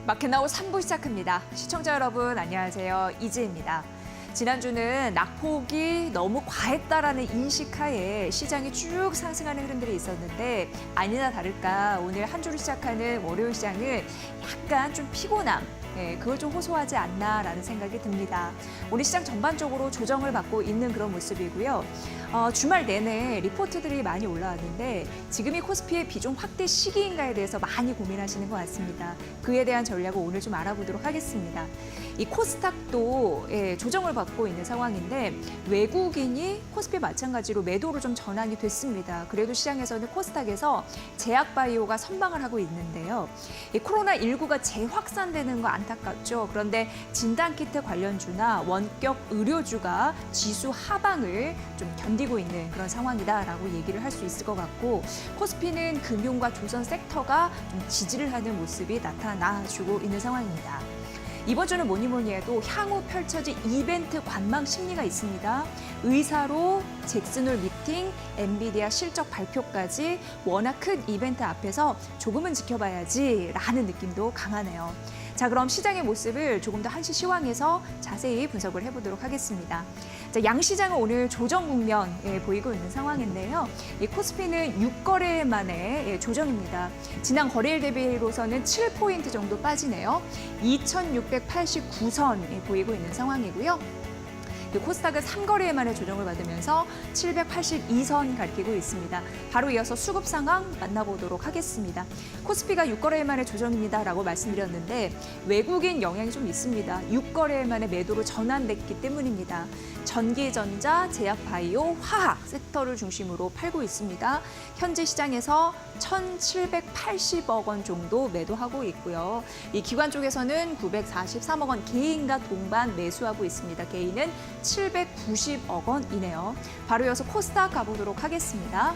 마켓나우 3부 시작합니다. 시청자 여러분 안녕하세요. 이지혜입니다. 지난주는 낙폭이 너무 과했다라는 인식하에 시장이 쭉 상승하는 흐름들이 있었는데 아니나 다를까 오늘 한 주를 시작하는 월요일 시장은 약간 좀 피곤함, 그걸 좀 호소하지 않나라는 생각이 듭니다. 오늘 시장 전반적으로 조정을 받고 있는 그런 모습이고요. 주말 내내 리포트들이 많이 올라왔는데 지금이 코스피의 비중 확대 시기인가에 대해서 많이 고민하시는 것 같습니다. 그에 대한 전략을 오늘 좀 알아보도록 하겠습니다. 이 코스닥도 조정을 받고 있는 상황인데 외국인이 코스피 마찬가지로 매도로 좀 전환이 됐습니다. 그래도 시장에서는 코스닥에서 제약바이오가 선방을 하고 있는데요. 이 코로나19가 재확산되는 거 안타깝죠. 그런데 진단키트 관련주나 원격 의료주가 지수 하방을 좀 견디고 있는 그런 상황이다라고 얘기를 할 수 있을 것 같고 코스피는 금융과 조선 섹터가 좀 지지를 하는 모습이 나타나주고 있는 상황입니다. 이번 주는 뭐니 해도 향후 펼쳐질 이벤트 관망 심리가 있습니다. 의사로 잭슨홀 미팅, 엔비디아 실적 발표까지 워낙 큰 이벤트 앞에서 조금은 지켜봐야지라는 느낌도 강하네요. 자, 그럼 시장의 모습을 조금 더 한시 시황에서 자세히 분석을 해보도록 하겠습니다. 자, 양시장은 오늘 조정 국면 보이고 있는 상황인데요. 이 코스피는 6거래일 만에 조정입니다. 지난 거래일 대비로서는 7포인트 정도 빠지네요. 2689선 보이고 있는 상황이고요. 코스닥은 3거래일 만에 조정을 받으면서 782선 가리키고 있습니다. 바로 이어서 수급 상황 만나보도록 하겠습니다. 코스피가 6거래일 만에 조정입니다라고 말씀드렸는데 외국인 영향이 좀 있습니다. 6거래일 만에 매도로 전환됐기 때문입니다. 전기전자, 제약바이오, 화학 섹터를 중심으로 팔고 있습니다. 현재 시장에서 1,780억 원 정도 매도하고 있고요. 이 기관 쪽에서는 943억 원 개인과 동반 매수하고 있습니다. 개인은 790억 원이네요. 바로 이어서 코스닥 가보도록 하겠습니다.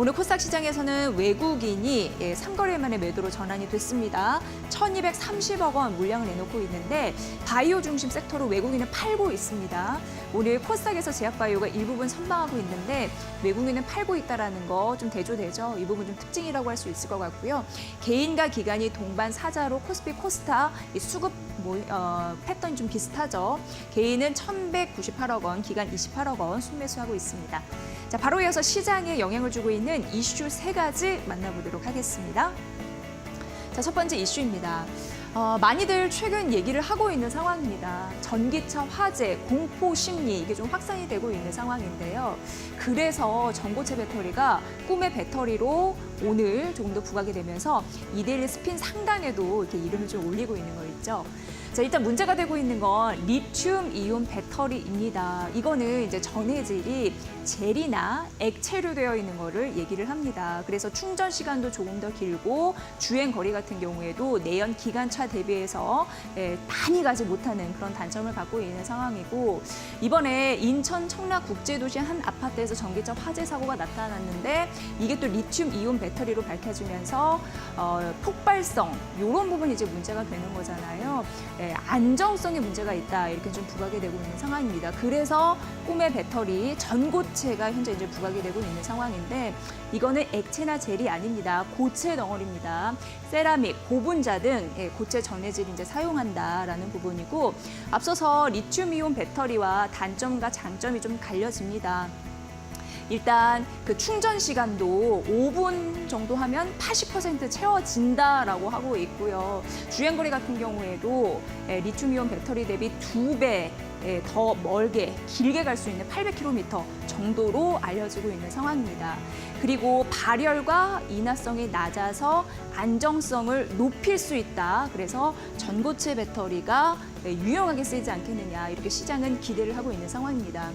오늘 코스닥 시장에서는 외국인이 3거래일 만에 매도로 전환이 됐습니다. 1,230억 원 물량을 내놓고 있는데 바이오 중심 섹터로 외국인은 팔고 있습니다. 오늘 코스닥에서 제약바이오가 일부분 선방하고 있는데 외국인은 팔고 있다는 거 좀 대조되죠. 이 부분 좀 특징이라고 할 수 있을 것 같고요. 개인과 기관이 동반 사자로 코스피, 코스닥 수급 패턴이 좀 비슷하죠. 개인은 1,198억 원, 기관 28억 원 순매수하고 있습니다. 자, 바로 이어서 시장에 영향을 주고 있는 이슈 3가지 만나보도록 하겠습니다. 자, 첫 번째 이슈입니다. 많이들 최근 얘기를 하고 있는 상황입니다. 전기차 화재, 공포 심리 이게 좀 확산이 되고 있는 상황인데요. 그래서 전고체 배터리가 꿈의 배터리로 오늘 조금 더 부각이 되면서 이데일리 스핀 상단에도 이렇게 이름을 좀 올리고 있는 거 있죠. 자, 일단 문제가 되고 있는 건 리튬 이온 배터리입니다. 이거는 이제 전해질이 젤이나 액체로 되어 있는 거를 얘기를 합니다. 그래서 충전 시간도 조금 더 길고 주행 거리 같은 경우에도 내연 기관차 대비해서 많이 가지 못하는 그런 단점을 갖고 있는 상황이고 이번에 인천 청라국제도시 한 아파트에서 전기차 화재 사고가 나타났는데 이게 또 리튬 이온 배터리로 밝혀지면서 폭발성 이런 부분이 이제 문제가 되는 거잖아요. 안정성에 문제가 있다 이렇게 좀 부각이 되고 있는 상황입니다. 그래서 꿈의 배터리 전고체가 현재 이제 부각이 되고 있는 상황인데 이거는 액체나 젤이 아닙니다. 고체 덩어리입니다. 세라믹, 고분자 등 고체 전해질을 이제 사용한다라는 부분이고 앞서서 리튬이온 배터리와 단점과 장점이 좀 갈려집니다. 일단 그 충전 시간도 5분 정도 하면 80% 채워진다라고 하고 있고요. 주행거리 같은 경우에도 리튬이온 배터리 대비 2배 더 멀게 길게 갈 수 있는 800km 정도로 알려지고 있는 상황입니다. 그리고 발열과 인화성이 낮아서 안정성을 높일 수 있다. 그래서 전고체 배터리가 유용하게 쓰이지 않겠느냐 이렇게 시장은 기대를 하고 있는 상황입니다.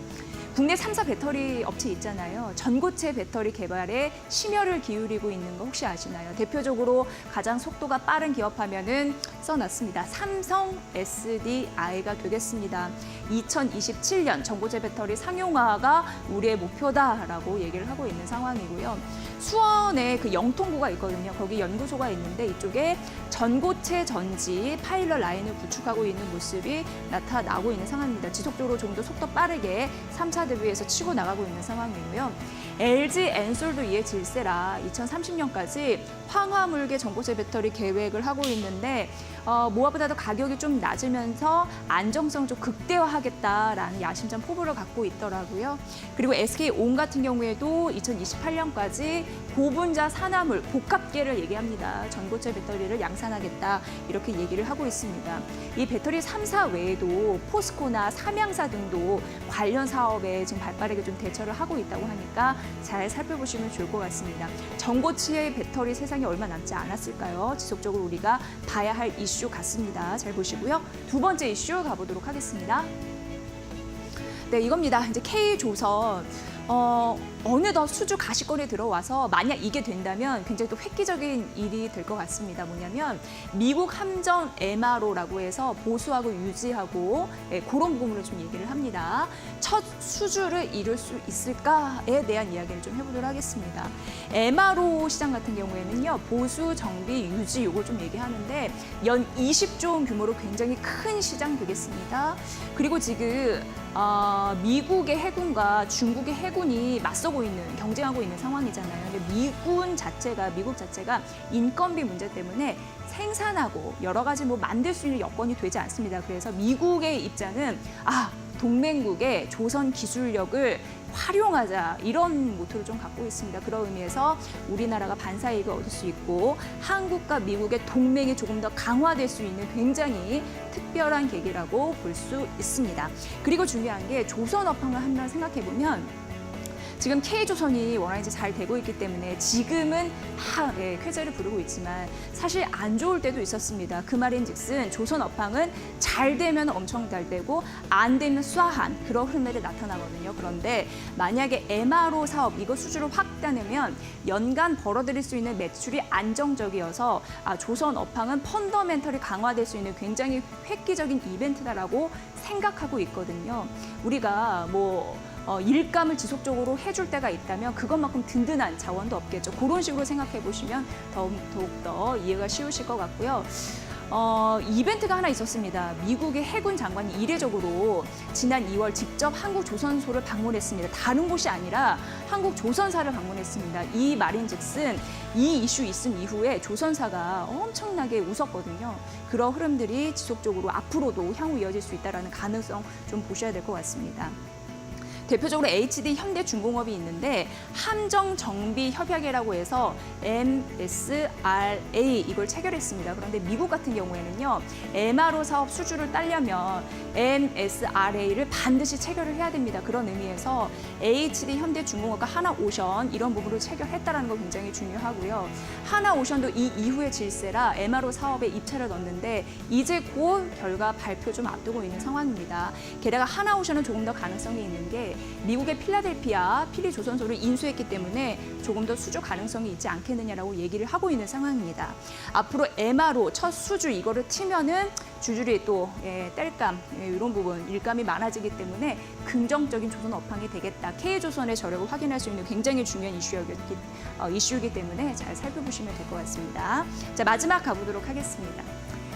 국내 3사 배터리 업체 있잖아요. 전고체 배터리 개발에 심혈을 기울이고 있는 거 혹시 아시나요? 대표적으로 가장 속도가 빠른 기업 하면은 써놨습니다. 삼성 SDI가 되겠습니다. 2027년 전고체 배터리 상용화가 우리의 목표다라고 얘기를 하고 있는 상황이고요. 수원에 그 영통구가 있거든요. 거기 연구소가 있는데 이쪽에 전고체 전지 파일럿 라인을 구축하고 있는 모습이 나타나고 있는 상황입니다. 지속적으로 좀 더 속도 빠르게 3차 신차 대비해서 치고 나가고 있는 상황이고요. LG 엔솔도 이에 질세라 2030년까지 황화물계 전고체 배터리 계획을 하고 있는데 모아보다도 가격이 좀 낮으면서 안정성 좀 극대화하겠다라는 야심찬 포부를 갖고 있더라고요. 그리고 SK온 같은 경우에도 2028년까지 고분자 산화물 복합계를 얘기합니다. 전고체 배터리를 양산하겠다 이렇게 얘기를 하고 있습니다. 이 배터리 3사 외에도 포스코나 삼양사 등도 관련 사업에 지금 발빠르게 좀 대처를 하고 있다고 하니까 잘 살펴보시면 좋을 것 같습니다. 전고체의 배터리 세상에 얼마 남지 않았을까요? 지속적으로 우리가 봐야 할 이슈 같습니다. 잘 보시고요. 두 번째 이슈 가보도록 하겠습니다. 네, 이겁니다. 이제 K조선. 어느덧 수주 가시권에 들어와서 만약 이게 된다면 굉장히 또 획기적인 일이 될 것 같습니다. 뭐냐면 미국 함정 MRO라고 해서 보수하고 유지하고 그런 부분을 좀 얘기를 합니다. 첫 수주를 이룰 수 있을까에 대한 이야기를 좀 해보도록 하겠습니다. MRO 시장 같은 경우에는요. 보수, 정비, 유지 요걸 좀 얘기하는데 연 20조 원 규모로 굉장히 큰 시장 되겠습니다. 그리고 지금 미국의 해군과 중국의 해군이 맞서고 있는, 경쟁하고 있는 상황이잖아요. 근데 미국 자체가 인건비 문제 때문에 생산하고 여러 가지 만들 수 있는 여건이 되지 않습니다. 그래서 미국의 입장은 동맹국의 조선 기술력을 활용하자 이런 모토를 좀 갖고 있습니다. 그런 의미에서 우리나라가 반사이익을 얻을 수 있고 한국과 미국의 동맹이 조금 더 강화될 수 있는 굉장히 특별한 계기라고 볼 수 있습니다. 그리고 중요한 게 조선 업황을 한번 생각해 보면 지금 K조선이 워낙 이제 잘 되고 있기 때문에 지금은 쾌재를 부르고 있지만 사실 안 좋을 때도 있었습니다. 그 말인즉슨 조선 업황은 잘 되면 엄청 잘 되고 안 되면 쏴한 그런 흐름들이 나타나거든요. 그런데 만약에 MRO 사업 이거 수주를 확대하면 연간 벌어들일 수 있는 매출이 안정적이어서 조선 업황은 펀더멘털이 강화될 수 있는 굉장히 획기적인 이벤트다라고 생각하고 있거든요. 우리가 일감을 지속적으로 해줄 때가 있다면 그것만큼 든든한 자원도 없겠죠. 그런 식으로 생각해 보시면 더욱더 이해가 쉬우실 것 같고요. 이벤트가 하나 있었습니다. 미국의 해군 장관이 이례적으로 지난 2월 직접 한국 조선소를 방문했습니다. 다른 곳이 아니라 한국 조선사를 방문했습니다. 이 말인즉슨 이 이슈 있은 이후에 조선사가 엄청나게 웃었거든요. 그런 흐름들이 지속적으로 앞으로도 향후 이어질 수 있다는 가능성 좀 보셔야 될 것 같습니다. 대표적으로 HD 현대중공업이 있는데 함정정비협약이라고 해서 MSRA 이걸 체결했습니다. 그런데 미국 같은 경우에는요. MRO 사업 수주를 따려면 MSRA를 반드시 체결을 해야 됩니다. 그런 의미에서 HD 현대중공업과 하나오션 이런 부분을 체결했다는 거 굉장히 중요하고요. 하나오션도 이 이후의 질세라 MRO 사업에 입찰을 넣었는데 이제 곧 결과 발표 좀 앞두고 있는 상황입니다. 게다가 하나오션은 조금 더 가능성이 있는 게 미국의 필라델피아 필리조선소를 인수했기 때문에 조금 더 수주 가능성이 있지 않겠느냐라고 얘기를 하고 있는 상황입니다. 앞으로 MRO 첫 수주 이거를 치면은 주주리 또 땔감 이런 부분 일감이 많아지기 때문에 긍정적인 조선 업황이 되겠다. K조선의 저력을 확인할 수 있는 굉장히 중요한 이슈이기 때문에 잘 살펴보시면 될 것 같습니다. 자, 마지막 가보도록 하겠습니다.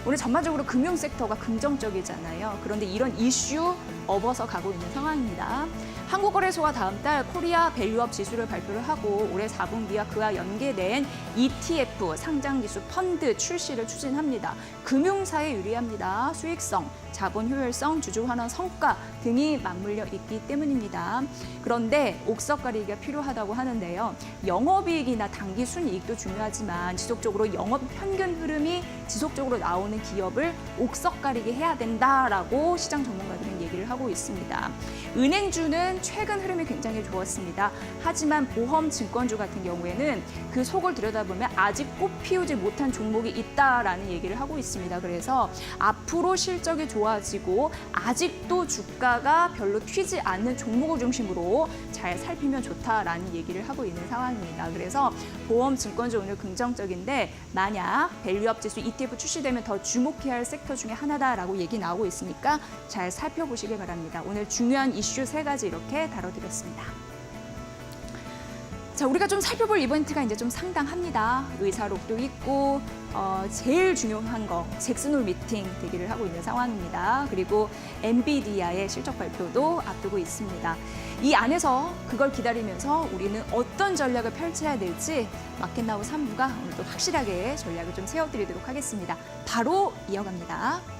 오늘 전반적으로 금융 섹터가 긍정적이잖아요. 그런데 이런 이슈 업어서 가고 있는 상황입니다. 한국거래소가 다음 달 코리아 밸류업 지수를 발표를 하고 올해 4분기와 그와 연계된 ETF 상장기수 펀드 출시를 추진합니다. 금융사에 유리합니다. 수익성, 자본 효율성, 주주 환원 성과 등이 맞물려 있기 때문입니다. 그런데 옥석 가리기가 필요하다고 하는데요. 영업이익이나 당기 순이익도 중요하지만 지속적으로 영업 평균 흐름이 지속적으로 나오는 기업을 옥석 가리기 해야 된다라고 시장 전문가들은 얘기를 하고 있습니다. 은행주는 최근 흐름이 굉장히 좋았습니다. 하지만 보험 증권주 같은 경우에는 그 속을 들여다보면 아직 꽃 피우지 못한 종목이 있다라는 얘기를 하고 있습니다. 그래서 앞으로 실적이 좋아지고 아직도 주가가 별로 튀지 않는 종목을 중심으로 잘 살피면 좋다라는 얘기를 하고 있는 상황입니다. 그래서 보험 증권주 오늘 긍정적인데 만약 밸류업 지수 ETF 출시되면 더 주목해야 할 섹터 중에 하나다라고 얘기 나오고 있으니까 잘 살펴보시길 바랍니다. 오늘 중요한 이슈 3가지 이렇게 다뤄드렸습니다. 자, 우리가 좀 살펴볼 이벤트가 이제 좀 상당합니다. 의사록도 있고 제일 중요한 거 잭슨홀 미팅 대기를 하고 있는 상황입니다. 그리고 엔비디아의 실적 발표도 앞두고 있습니다. 이 안에서 그걸 기다리면서 우리는 어떤 전략을 펼쳐야 될지 마켓나우 3부가 오늘도 확실하게 전략을 좀 세워드리도록 하겠습니다. 바로 이어갑니다.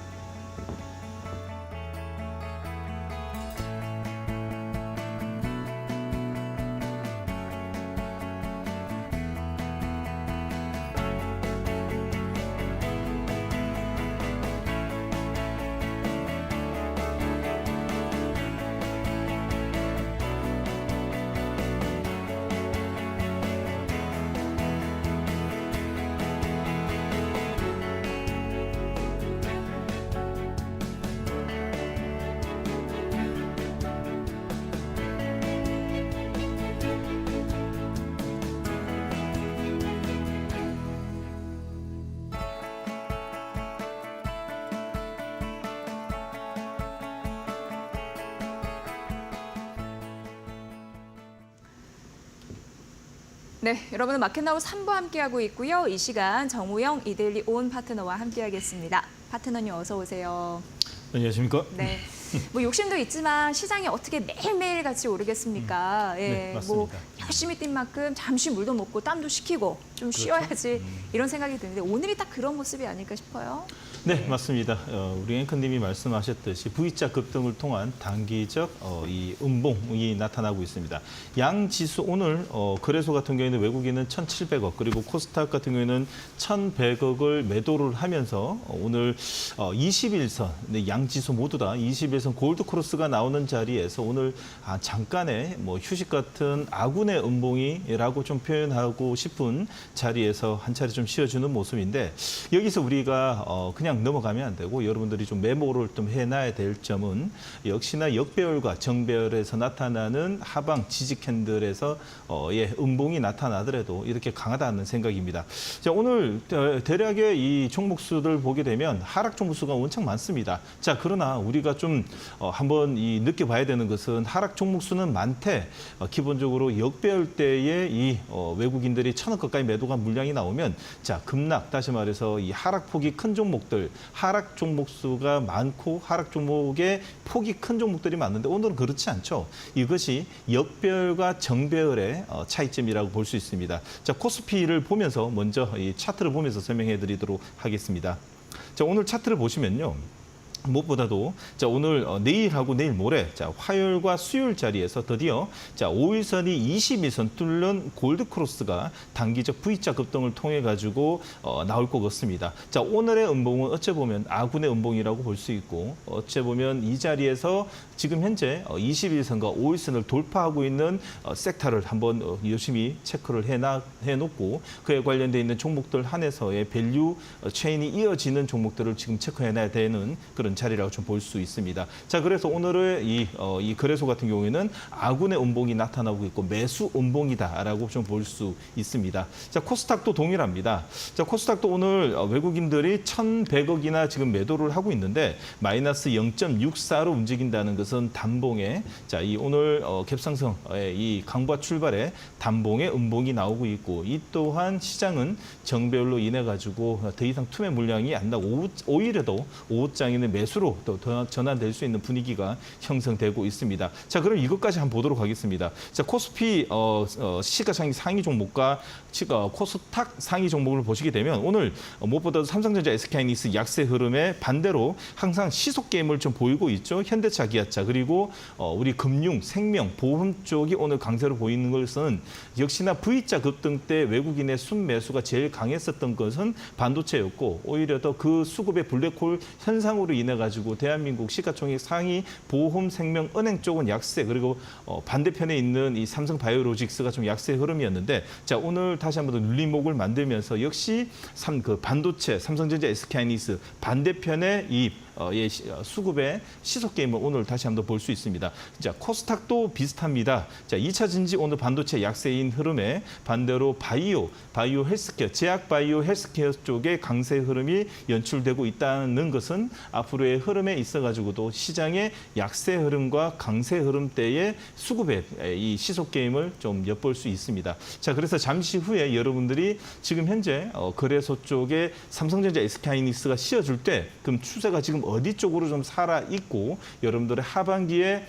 네, 여러분은 마켓나우 3부 함께하고 있고요. 이 시간 정우영 이데일리 온 파트너와 함께하겠습니다. 파트너님 어서 오세요. 안녕하십니까? 네. 뭐 욕심도 있지만 시장이 어떻게 매일매일 같이 오르겠습니까? 예, 네, 맞습니다. 뭐 열심히 뛴 만큼 잠시 물도 먹고 땀도 식히고 좀 쉬어야지 이런 생각이 드는데 오늘이 딱 그런 모습이 아닐까 싶어요. 네, 맞습니다. 우리 앵커님이 말씀하셨듯이 V자 급등을 통한 단기적 이 음봉이 나타나고 있습니다. 양 지수 오늘 거래소 같은 경우에는 외국인은 1,700억 그리고 코스닥 같은 경우에는 1,100억을 매도를 하면서 오늘 21선 양 지수 모두 다 21선 골드 크로스가 나오는 자리에서 오늘 잠깐의 뭐 휴식 같은 아군의 음봉이라고 좀 표현하고 싶은 자리에서 한 차례 좀 쉬어주는 모습인데 여기서 우리가 그냥 넘어가면 안 되고 여러분들이 좀 메모를 좀 해놔야 될 점은 역시나 역배열과 정배열에서 나타나는 하방 지지 캔들에서 음봉이 나타나더라도 이렇게 강하다는 생각입니다. 자, 오늘 대략의 이 종목수들 보게 되면 하락 종목수가 원청 많습니다. 자, 그러나 우리가 좀 한번 느껴봐야 되는 것은 하락 종목수는 많되 기본적으로 역배열 때에 이 외국인들이 1,000억 가까이 매도가 물량이 나오면 자, 급락 다시 말해서 이 하락폭이 큰 종목들 하락 종목수가 많고 하락 종목의 폭이 큰 종목들이 많은데 오늘은 그렇지 않죠. 이것이 역배열과 정배열의 차이점이라고 볼 수 있습니다. 자, 코스피를 보면서 먼저 이 차트를 보면서 설명해 드리도록 하겠습니다. 자, 오늘 차트를 보시면요. 무엇보다도 자, 오늘 내일하고 내일 모레 자, 화요일과 수요일 자리에서 드디어 자, 5일선이 21선 뚫는 골드 크로스가 단기적 V자 급등을 통해 가지고 나올 것 같습니다. 자, 오늘의 음봉은 어째 보면 아군의 음봉이라고 볼 수 있고 어째 보면 이 자리에서 지금 현재 21선과 5일선을 돌파하고 있는 섹터를 한번 열심히 체크를 해놓고 그에 관련돼 있는 종목들 한해서의 밸류 체인이 이어지는 종목들을 지금 체크해놔야 되는 그런 자리라고 좀 볼 수 있습니다. 자, 그래서 오늘의 이 거래소 같은 경우에는 아군의 음봉이 나타나고 있고 매수 음봉이다라고 좀 볼 수 있습니다. 자, 코스닥도 동일합니다. 자, 코스닥도 오늘 외국인들이 1,100억이나 지금 매도를 하고 있는데 마이너스 0.64로 움직인다는 것은 단봉에 자, 이 오늘 갭상승의 이 강보와 출발에 단봉의 음봉이 나오고 있고 이 또한 시장은 정배열로 인해 가지고 더 이상 투매 물량이 안 나고 오히려도 오후장에는 매수로 또 전환될 수 있는 분위기가 형성되고 있습니다. 자, 그럼 이것까지 한번 보도록 하겠습니다. 자, 코스피 시가상위 상위 종목과 코스닥 상위 종목을 보시게 되면 오늘 무엇보다도 삼성전자, SK하이닉스 약세 흐름에 반대로 항상 시속 게임을 좀 보이고 있죠. 현대차, 기아차 그리고 우리 금융, 생명, 보험 쪽이 오늘 강세로 보이는 것은 역시나 V자 급등 때 외국인의 순매수가 제일 강했었던 것은 반도체였고 오히려 더 그 수급의 블랙홀 현상으로 인해 가지고 대한민국 시가총액 상위 보험, 생명, 은행 쪽은 약세 그리고 반대편에 있는 이 삼성바이오로직스가 좀 약세 흐름이었는데 자, 오늘 다시 한번 더 눌림목을 만들면서 역시 그 반도체, 삼성전자, SK하이닉스 반대편에 이 수급의 시속 게임을 오늘 다시 한번 볼 수 있습니다. 자, 코스닥도 비슷합니다. 자, 2차 전지 오늘 반도체 약세인 흐름에 반대로 바이오 헬스케어, 제약 바이오 헬스케어 쪽에 강세 흐름이 연출되고 있다는 것은 앞으로의 흐름에 있어가지고도 시장의 약세 흐름과 강세 흐름 때의 수급의 이 시속 게임을 좀 엿볼 수 있습니다. 자, 그래서 잠시 후에 여러분들이 지금 현재 거래소 쪽에 삼성전자, SK하이닉스가 씌워줄 때 그럼 추세가 지금 어디 쪽으로 좀 살아 있고 여러분들의 하반기에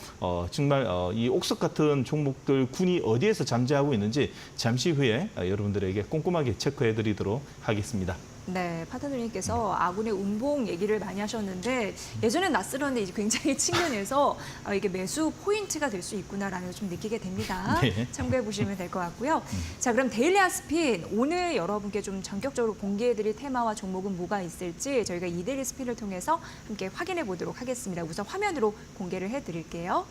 정말 이 옥석 같은 종목들 군이 어디에서 잠재하고 있는지 잠시 후에 여러분들에게 꼼꼼하게 체크해드리도록 하겠습니다. 네, 파트너님께서 아군의 운봉 얘기를 많이 하셨는데 예전엔 낯설었는데 이제 굉장히 측면에서 이게 매수 포인트가 될 수 있구나라는 걸 좀 느끼게 됩니다. 네. 참고해 보시면 될 것 같고요. 자, 그럼 데일리 아스핀 오늘 여러분께 좀 전격적으로 공개해드릴 테마와 종목은 뭐가 있을지 저희가 이 데일리 스핀을 통해서 함께 확인해 보도록 하겠습니다. 우선 화면으로 공개를 해드릴게요.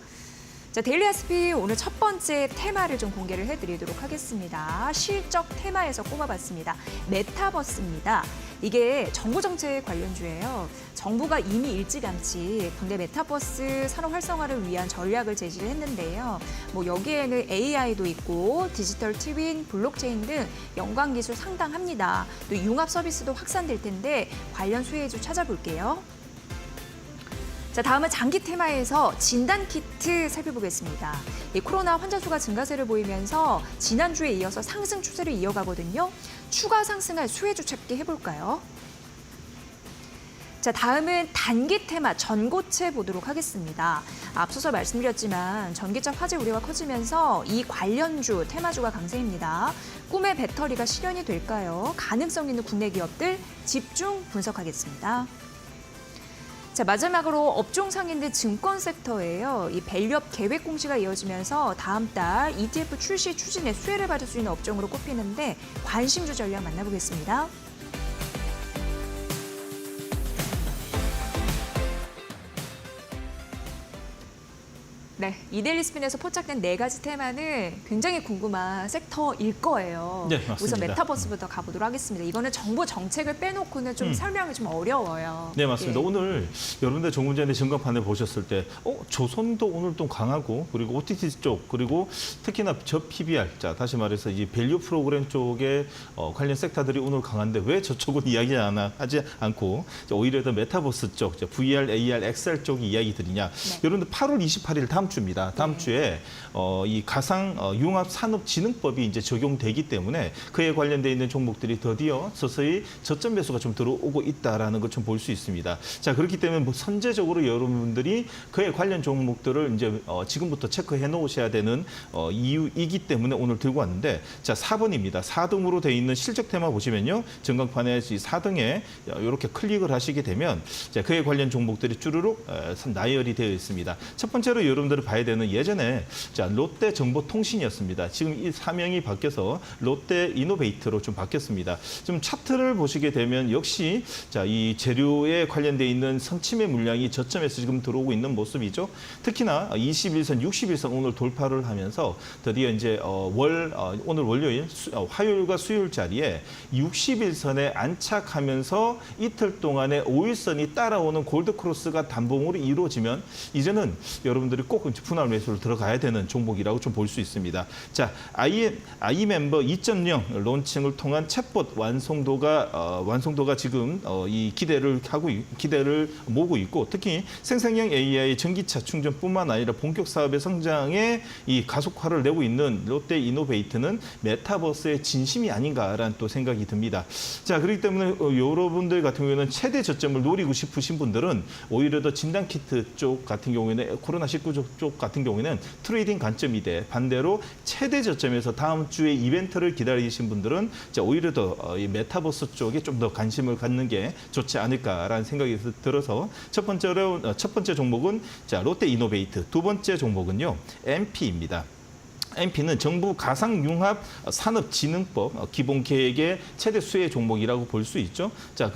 자, 데일리 아스핀 오늘 첫 번째 테마를 좀 공개를 해드리도록 하겠습니다. 실적 테마에서 꼽아봤습니다. 메타버스입니다. 이게 정부 정책 관련주예요. 정부가 이미 일찌감치 국내 메타버스 산업 활성화를 위한 전략을 제시를 했는데요. 뭐 여기에는 AI도 있고 디지털 트윈, 블록체인 등 연관 기술 상당합니다. 또 융합 서비스도 확산될 텐데 관련 수혜주 찾아볼게요. 자, 다음은 장기 테마에서 진단 키트 살펴보겠습니다. 이 코로나 환자 수가 증가세를 보이면서 지난주에 이어서 상승 추세를 이어가거든요. 추가 상승할 수혜주 찾기 해볼까요? 자, 다음은 단기 테마 전고체 보도록 하겠습니다. 앞서서 말씀드렸지만 전기차 화재 우려가 커지면서 이 관련주, 테마주가 강세입니다. 꿈의 배터리가 실현이 될까요? 가능성 있는 국내 기업들 집중 분석하겠습니다. 자, 마지막으로 업종 상인들 증권 섹터예요. 이 밸류업 계획 공시가 이어지면서 다음 달 ETF 출시 추진에 수혜를 받을 수 있는 업종으로 꼽히는데 관심주 전략 만나보겠습니다. 네, 이데일리 스핀에서 포착된 4가지 테마는 굉장히 궁금한 섹터일 거예요. 네, 맞습니다. 우선 메타버스부터 가보도록 하겠습니다. 이거는 정부 정책을 빼놓고는 좀 설명이 좀 어려워요. 네, 맞습니다. 예. 오늘 여러분들 조금 전에 전광판을 보셨을 때 조선도 오늘 좀 강하고 그리고 OTT 쪽 그리고 특히나 저 PBR, 자 다시 말해서 이 밸류 프로그램 쪽에 관련 섹터들이 오늘 강한데 왜 저쪽은 이야기 하지 않고 오히려 더 메타버스 쪽, VR, AR, XR 쪽 이야기 드리냐. 네. 여러분들 8월 28일 다음 주입니다. 다음 네. 주에 이 가상 융합 산업진흥법이 이제 적용되기 때문에 그에 관련돼 있는 종목들이 드디어 서서히 저점 매수가 좀 들어오고 있다라는 걸 좀 볼 수 있습니다. 자, 그렇기 때문에 뭐 선제적으로 여러분들이 그에 관련 종목들을 이제 지금부터 체크해 놓으셔야 되는 이유이기 때문에 오늘 들고 왔는데, 자, 4번입니다. 4등으로 돼 있는 실적 테마 보시면요. 전광판에 이 4등에 이렇게 클릭을 하시게 되면 자, 그에 관련 종목들이 쭈루룩 나열이 되어 있습니다. 첫 번째로 여러분들이 봐야 되는 예전에 자, 롯데정보통신이었습니다. 지금 이 사명이 바뀌어서 롯데이노베이트로 좀 바뀌었습니다. 좀 차트를 보시게 되면 역시 자, 이 재료에 관련돼 있는 선침의 물량이 저점에서 지금 들어오고 있는 모습이죠. 특히나 21선, 61선 오늘 돌파를 하면서 드디어 이제 오늘 월요일, 화요일과 수요일 자리에 61선에 안착하면서 이틀 동안의 5일선이 따라오는 골드크로스가 단봉으로 이루어지면 이제는 여러분들이 꼭 분할 매수를 들어가야 되는 종목이라고 좀 볼 수 있습니다. 자, 아이멤버 2.0 론칭을 통한 챗봇 완성도가 지금 이 기대를 모으고 있고, 특히 생성형 AI 전기차 충전뿐만 아니라 본격 사업의 성장에 이 가속화를 내고 있는 롯데이노베이트는 메타버스의 진심이 아닌가라는 또 생각이 듭니다. 자, 그렇기 때문에 여러분들 같은 경우에는 최대 저점을 노리고 싶으신 분들은 오히려 더 진단키트 쪽 같은 경우에는 코로나19 쪽 같은 경우에는 트레이딩 관점이 돼 반대로 최대 저점에서 다음 주에 이벤트를 기다리신 분들은 오히려 더 이 메타버스 쪽에 좀 더 관심을 갖는 게 좋지 않을까라는 생각이 들어서 첫 번째 종목은 자, 롯데이노베이트, 두 번째 종목은요 MP입니다. MP는 정부 가상융합 산업진흥법 기본 계획의 최대 수혜 종목이라고 볼 수 있죠. 자,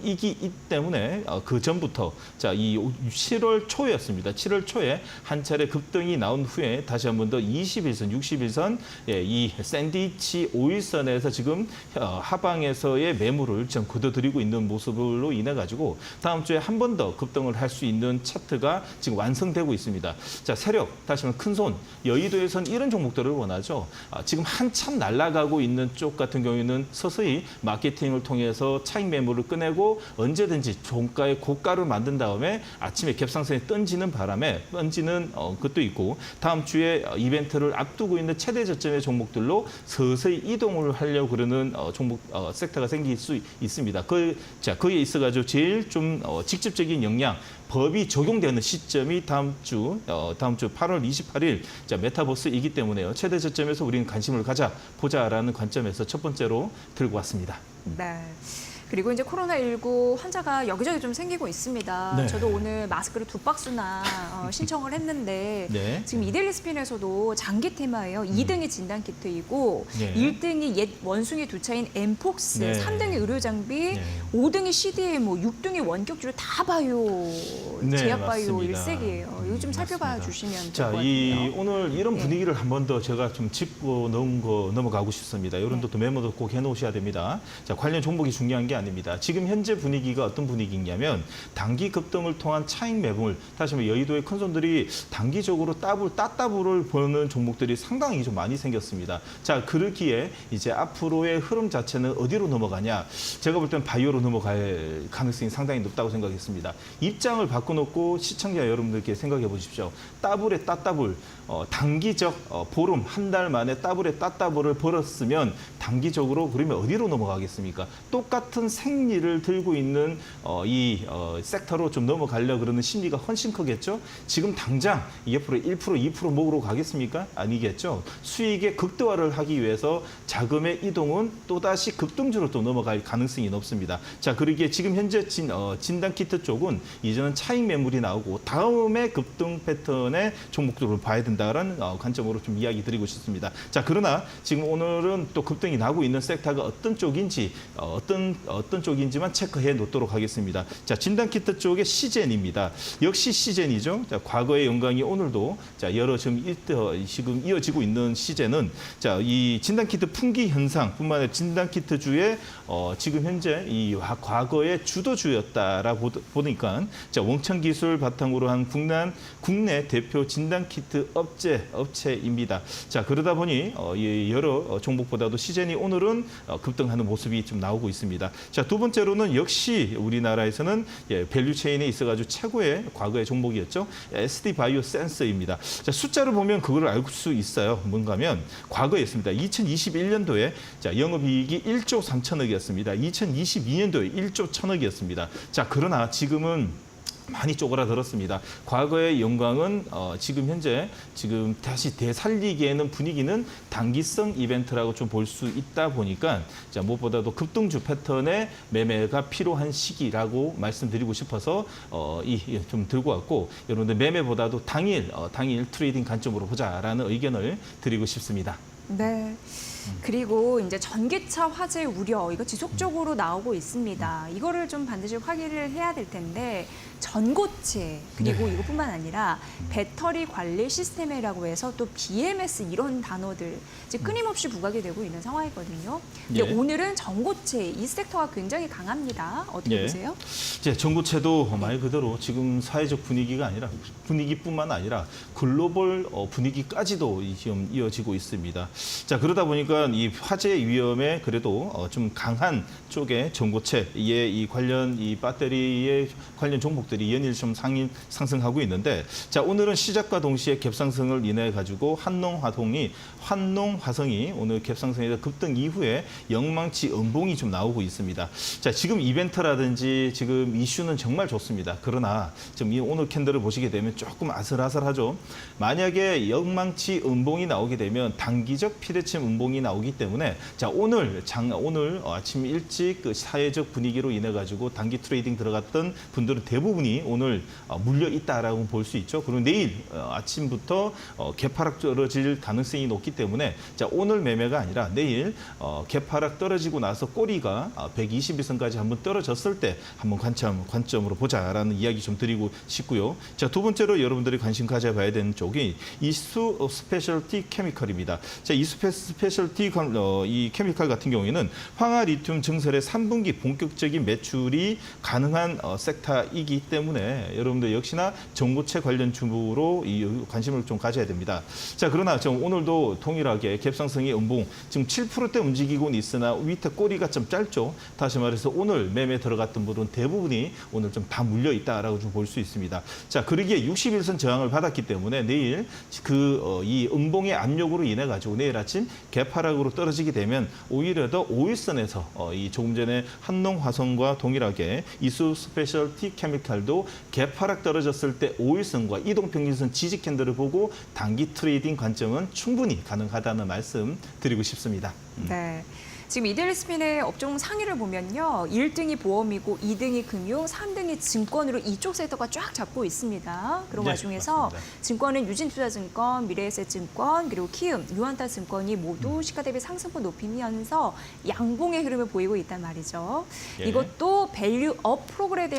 이기 때문에 그 전부터 자, 이 7월 초였습니다. 7월 초에 한 차례 급등이 나온 후에 다시 한 번 더 21선, 61선 이 샌드위치 5일선에서 지금 하방에서의 매물을 좀 걷어들이고 있는 모습으로 인해 가지고 다음 주에 한 번 더 급등을 할 수 있는 차트가 지금 완성되고 있습니다. 자, 세력, 다시 말해 큰손, 여의도에선 이런 종목들을 원하죠. 지금 한참 날아가고 있는 쪽 같은 경우에는 서서히 마케팅을 통해서 차익 매물을 꺼내고 언제든지 종가의 고가를 만든 다음에 아침에 갭상승에 던지는 바람에 던지는 것도 있고 다음 주에 이벤트를 앞두고 있는 최대 저점의 종목들로 서서히 이동을 하려고 그러는 종목 섹터가 생길 수 있습니다. 거기에 있어가지고 제일 좀 직접적인 영향, 법이 적용되는 시점이 다음 주 8월 28일 메타버스이기 때문에요. 최대 저점에서 우리는 관심을 보자라는 관점에서 첫 번째로 들고 왔습니다. 네. 그리고 이제 코로나19 환자가 여기저기 좀 생기고 있습니다. 네. 저도 오늘 마스크를 2박스나 신청을 했는데 네. 지금 이데일리 스핀에서도 장기 테마예요. 2등이 진단키트이고 네. 1등이 옛 원숭이 두 차인 엠폭스, 네. 3등이 의료장비, 네. 5등이 CDMO, 6등이 원격주로 다 바이오, 네, 제약바이오 맞습니다. 일색이에요. 이거 좀 살펴봐 맞습니다. 주시면 될 것 자, 같아요. 오늘 이런 네. 분위기를 한 번 더 제가 좀 짚고 넘어가고 싶습니다. 이런 것도 메모도 꼭 해놓으셔야 됩니다. 자, 관련 종목이 중요한 게 아닙니다. 지금 현재 분위기가 어떤 분위기냐면 단기 급등을 통한 차익 매물, 다시 말해 여의도의 큰 손들이 단기적으로 따따블을 보는 종목들이 상당히 좀 많이 생겼습니다. 자, 그러기에 이제 앞으로의 흐름 자체는 어디로 넘어가냐? 제가 볼 때는 바이오로 넘어갈 가능성이 상당히 높다고 생각했습니다. 입장을 바꿔놓고 시청자 여러분들께 생각해 보십시오. 따블에 따따블, 단기적 보름, 한 달 만에 따블에 따따블을 벌었으면 단기적으로 그러면 어디로 넘어가겠습니까? 똑같은 생리를 들고 있는 이 섹터로 좀 넘어가려고 그러는 심리가 훨씬 크겠죠? 지금 당장 옆으로 1%, 2% 목으로 가겠습니까? 아니겠죠? 수익의 극대화를 하기 위해서 자금의 이동은 또다시 급등주로 또 넘어갈 가능성이 높습니다. 자, 그러기에 지금 현재 진단키트 쪽은 이제는 차익 매물이 나오고 다음에 급등 패턴의 종목들을 봐야 된다라는 관점으로 좀 이야기 드리고 싶습니다. 자, 그러나 지금 오늘은 또 급등이 나고 있는 섹터가 어떤 쪽인지 어떤 쪽인지만 체크해 놓도록 하겠습니다. 자, 진단키트 쪽의 시젠입니다. 역시 시젠이죠. 자, 과거의 영광이 오늘도 여러 지금 이어지고 있는 시젠은 이 진단키트 풍기 현상뿐만 아니라 진단키트주의 지금 현재 이 과거의 주도주였다라고 보니까 원천기술 바탕으로 한 국내 대표 진단키트 업체입니다. 자, 그러다 보니 여러 종목보다도 시젠이 오늘은 급등하는 모습이 좀 나오고 있습니다. 자, 두 번째로는 역시 우리나라에서는 밸류체인에 있어가지고 최고의 과거의 종목이었죠. SD 바이오 센서입니다. 자, 숫자를 보면 그걸 알 수 있어요. 뭔가면 과거였습니다. 2021년도에 영업이익이 1조 3천억이었습니다. 2022년도에 1조 1천억이었습니다. 자, 그러나 지금은 많이 쪼그라들었습니다. 과거의 영광은 지금 현재 다시 되살리기에는 분위기는 단기성 이벤트라고 좀 볼 수 있다 보니까 무엇보다도 급등주 패턴의 매매가 필요한 시기라고 말씀드리고 싶어서 좀 들고 왔고 여러분들 매매보다도 당일 트레이딩 관점으로 보자라는 의견을 드리고 싶습니다. 네. 그리고 이제 전기차 화재 우려 이거 지속적으로 나오고 있습니다. 이거를 좀 반드시 확인을 해야 될 텐데 전고체 그리고 네. 이것뿐만 아니라 배터리 관리 시스템이라고 해서 또 BMS 이런 단어들 이제 끊임없이 부각이 되고 있는 상황이거든요. 근데 네. 오늘은 전고체 이 섹터가 굉장히 강합니다. 어떻게 네. 보세요? 전고체도 말 그대로 지금 사회적 분위기뿐만 아니라 글로벌 분위기까지도 지금 이어지고 있습니다. 자, 그러다 보니까 이 화재 위험에 그래도 좀 강한 쪽의 전고체의 이 관련 이 배터리의 관련 종목들이 연일 좀 상승하고 있는데 자, 오늘은 시작과 동시에 갭상승을 인해 가지고 한농화성이 오늘 갭상승에서 급등 이후에 영망치 음봉이 좀 나오고 있습니다. 자, 지금 이벤트라든지 지금 이슈는 정말 좋습니다. 그러나 지금 이 오늘 캔들을 보시게 되면 조금 아슬아슬하죠. 만약에 영망치 음봉이 나오게 되면 단기적 피대침 음봉이 나오기 때문에 자 오늘 아침 일찍 그 사회적 분위기로 인해 가지고 단기 트레이딩 들어갔던 분들은 대부분이 오늘 물려 있다라고 볼 수 있죠. 그리고 내일 아침부터 개파락 떨어질 가능성이 높기 때문에 자 오늘 매매가 아니라 내일 개파락 떨어지고 나서 꼬리가 121선까지 한번 떨어졌을 때 한번 관점으로 보자라는 이야기 좀 드리고 싶고요. 자, 두 번째로 여러분들이 관심 가져봐야 되는 쪽이 이수 스페셜티 케미컬입니다. 자, 이수 스페셜티 이 케미컬 같은 경우에는 황화 리튬 증설의 3분기 본격적인 매출이 가능한 섹터이기 때문에 여러분들 역시나 전고체 관련 주부로 관심을 좀 가져야 됩니다. 자, 그러나 좀 오늘도 동일하게 갭상승의 음봉 지금 7%대 움직이고는 있으나 밑에 꼬리가 좀 짧죠. 다시 말해서 오늘 매매 들어갔던 분은 대부분이 오늘 좀 다 물려 있다라고 좀 볼 수 있습니다. 자, 그러기에 61선 저항을 받았기 때문에 내일 이 음봉의 압력으로 인해 가지고 내일 아침 개파락으로 떨어지게 되면 오히려 더 5일선에서 이 조금 전에 한농화성과 동일하게 이수 스페셜티 케미칼도 개파락 떨어졌을 때 5일선과 이동평균선 지지 캔들을 보고 단기 트레이딩 관점은 충분히 가능하다는 말씀 드리고 싶습니다. 네. 지금 이데일리스핀의 업종 상위를 보면요. 1등이 보험이고 2등이 금융, 3등이 증권으로 이쪽 섹터가 쫙 잡고 있습니다. 그런 네, 와중에서 맞습니다. 증권은 유진투자증권, 미래에셋증권, 그리고 키움, 유한타증권이 모두 시가 대비 상승폭 높이면서 양봉의 흐름을 보이고 있단 말이죠. 예. 이것도 밸류업 프로그램에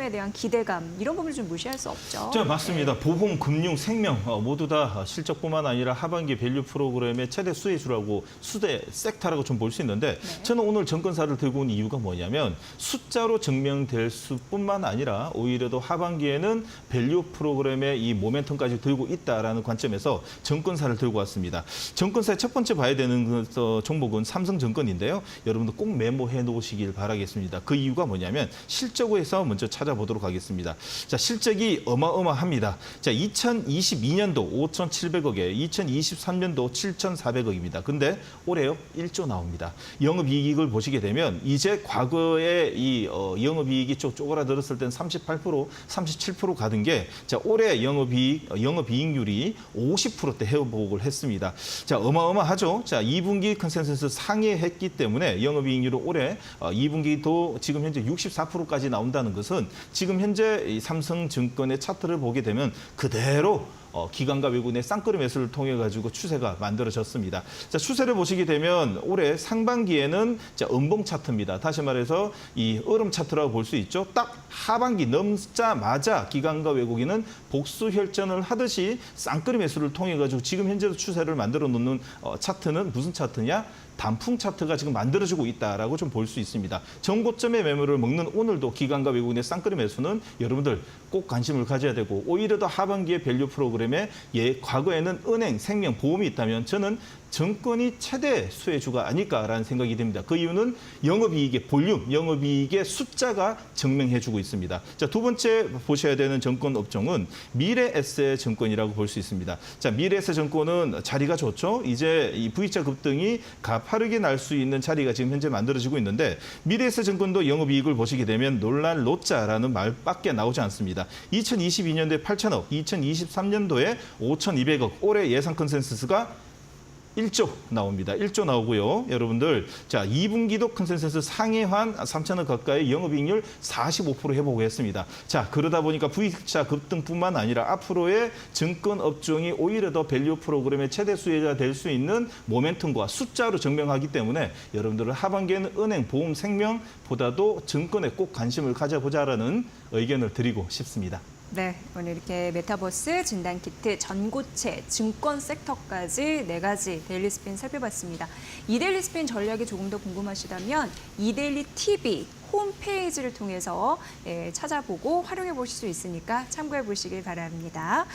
대한 기대감 이런 부분을 좀 무시할 수 없죠. 자, 맞습니다. 보험, 금융, 생명 모두 다 실적뿐만 아니라 하반기 밸류 프로그램의 최대 수혜주라고 수대 섹터라고 좀 볼 수 있는데 네. 저는 오늘 정권사를 들고 온 이유가 뭐냐면 숫자로 증명될 수뿐만 아니라 오히려 더 하반기에는 밸류 프로그램의 이 모멘텀까지 들고 있다라는 관점에서 정권사를 들고 왔습니다. 정권사의 첫 번째 봐야 되는 종목은 삼성증권인데요. 여러분들 꼭 메모해 놓으시길 바라겠습니다. 그 이유가 뭐냐면 실적에서 먼저 찾아보도록 하겠습니다. 자, 실적이 어마어마합니다. 자, 2022년도 5,700억에 2023년도 7,400억입니다. 근데 올해요 1조 나옵니다. 영업이익을 보시게 되면 이제 과거에 이 영업이익이 좀 쪼그라들었을 때는 38%, 37% 가던 게 자, 올해 영업이익률이 50%대 회복을 했습니다. 자, 어마어마하죠. 자, 2분기 컨센서스 상회했기 때문에 영업이익률은 올해 2분기도 지금 현재 64%까지 나온다는 것은 지금 현재 이 삼성증권의 차트를 보게 되면 그대로 기관과 외국인의 쌍끌이 매수를 통해 가지고 추세가 만들어졌습니다. 자, 추세를 보시게 되면 올해 상반기에는 자, 음봉 차트입니다. 다시 말해서 이 얼음 차트라고 볼 수 있죠. 딱 하반기 넘자마자 기관과 외국인은 복수 혈전을 하듯이 쌍끌이 매수를 통해 가지고 지금 현재도 추세를 만들어 놓는 차트는 무슨 차트냐? 단풍 차트가 지금 만들어지고 있다라고 좀 볼 수 있습니다. 전고점의 매물을 먹는 오늘도 기관과 외국인의 쌍끌이 매수는 여러분들 꼭 관심을 가져야 되고 오히려 더 하반기의 밸류 프로그램에 과거에는 은행, 생명, 보험이 있다면 저는 정권이 최대 수혜주가 아닐까라는 생각이 듭니다. 그 이유는 영업이익의 볼륨, 영업이익의 숫자가 증명해주고 있습니다. 자, 두 번째 보셔야 되는 정권 업종은 미래에셋증권이라고 볼 수 있습니다. 자, 미래에셋증권은 자리가 좋죠. 이제 이 V자 급등이 가파르게 날 수 있는 자리가 지금 현재 만들어지고 있는데 미래에셋증권도 영업이익을 보시게 되면 놀랄 노자라는 말밖에 나오지 않습니다. 2022년도에 8천억, 2023년도에 5,200억, 올해 예상 컨센서스가 1조 나옵니다. 1조 나오고요. 여러분들, 자, 2분기도 컨센서스 상회한 3천억 가까이 영업이익률 45% 회복했습니다. 자, 그러다 보니까 V자 급등뿐만 아니라 앞으로의 증권 업종이 오히려 더 밸류 프로그램의 최대 수혜자가 될 수 있는 모멘텀과 숫자로 증명하기 때문에 여러분들은 하반기에는 은행, 보험, 생명보다도 증권에 꼭 관심을 가져보자라는 의견을 드리고 싶습니다. 네, 오늘 이렇게 메타버스, 진단키트, 전고체, 증권 섹터까지 4가지 데일리스핀 살펴봤습니다. 이데일리스핀 전략이 조금 더 궁금하시다면 이데일리 TV 홈페이지를 통해서 찾아보고 활용해 보실 수 있으니까 참고해 보시길 바랍니다.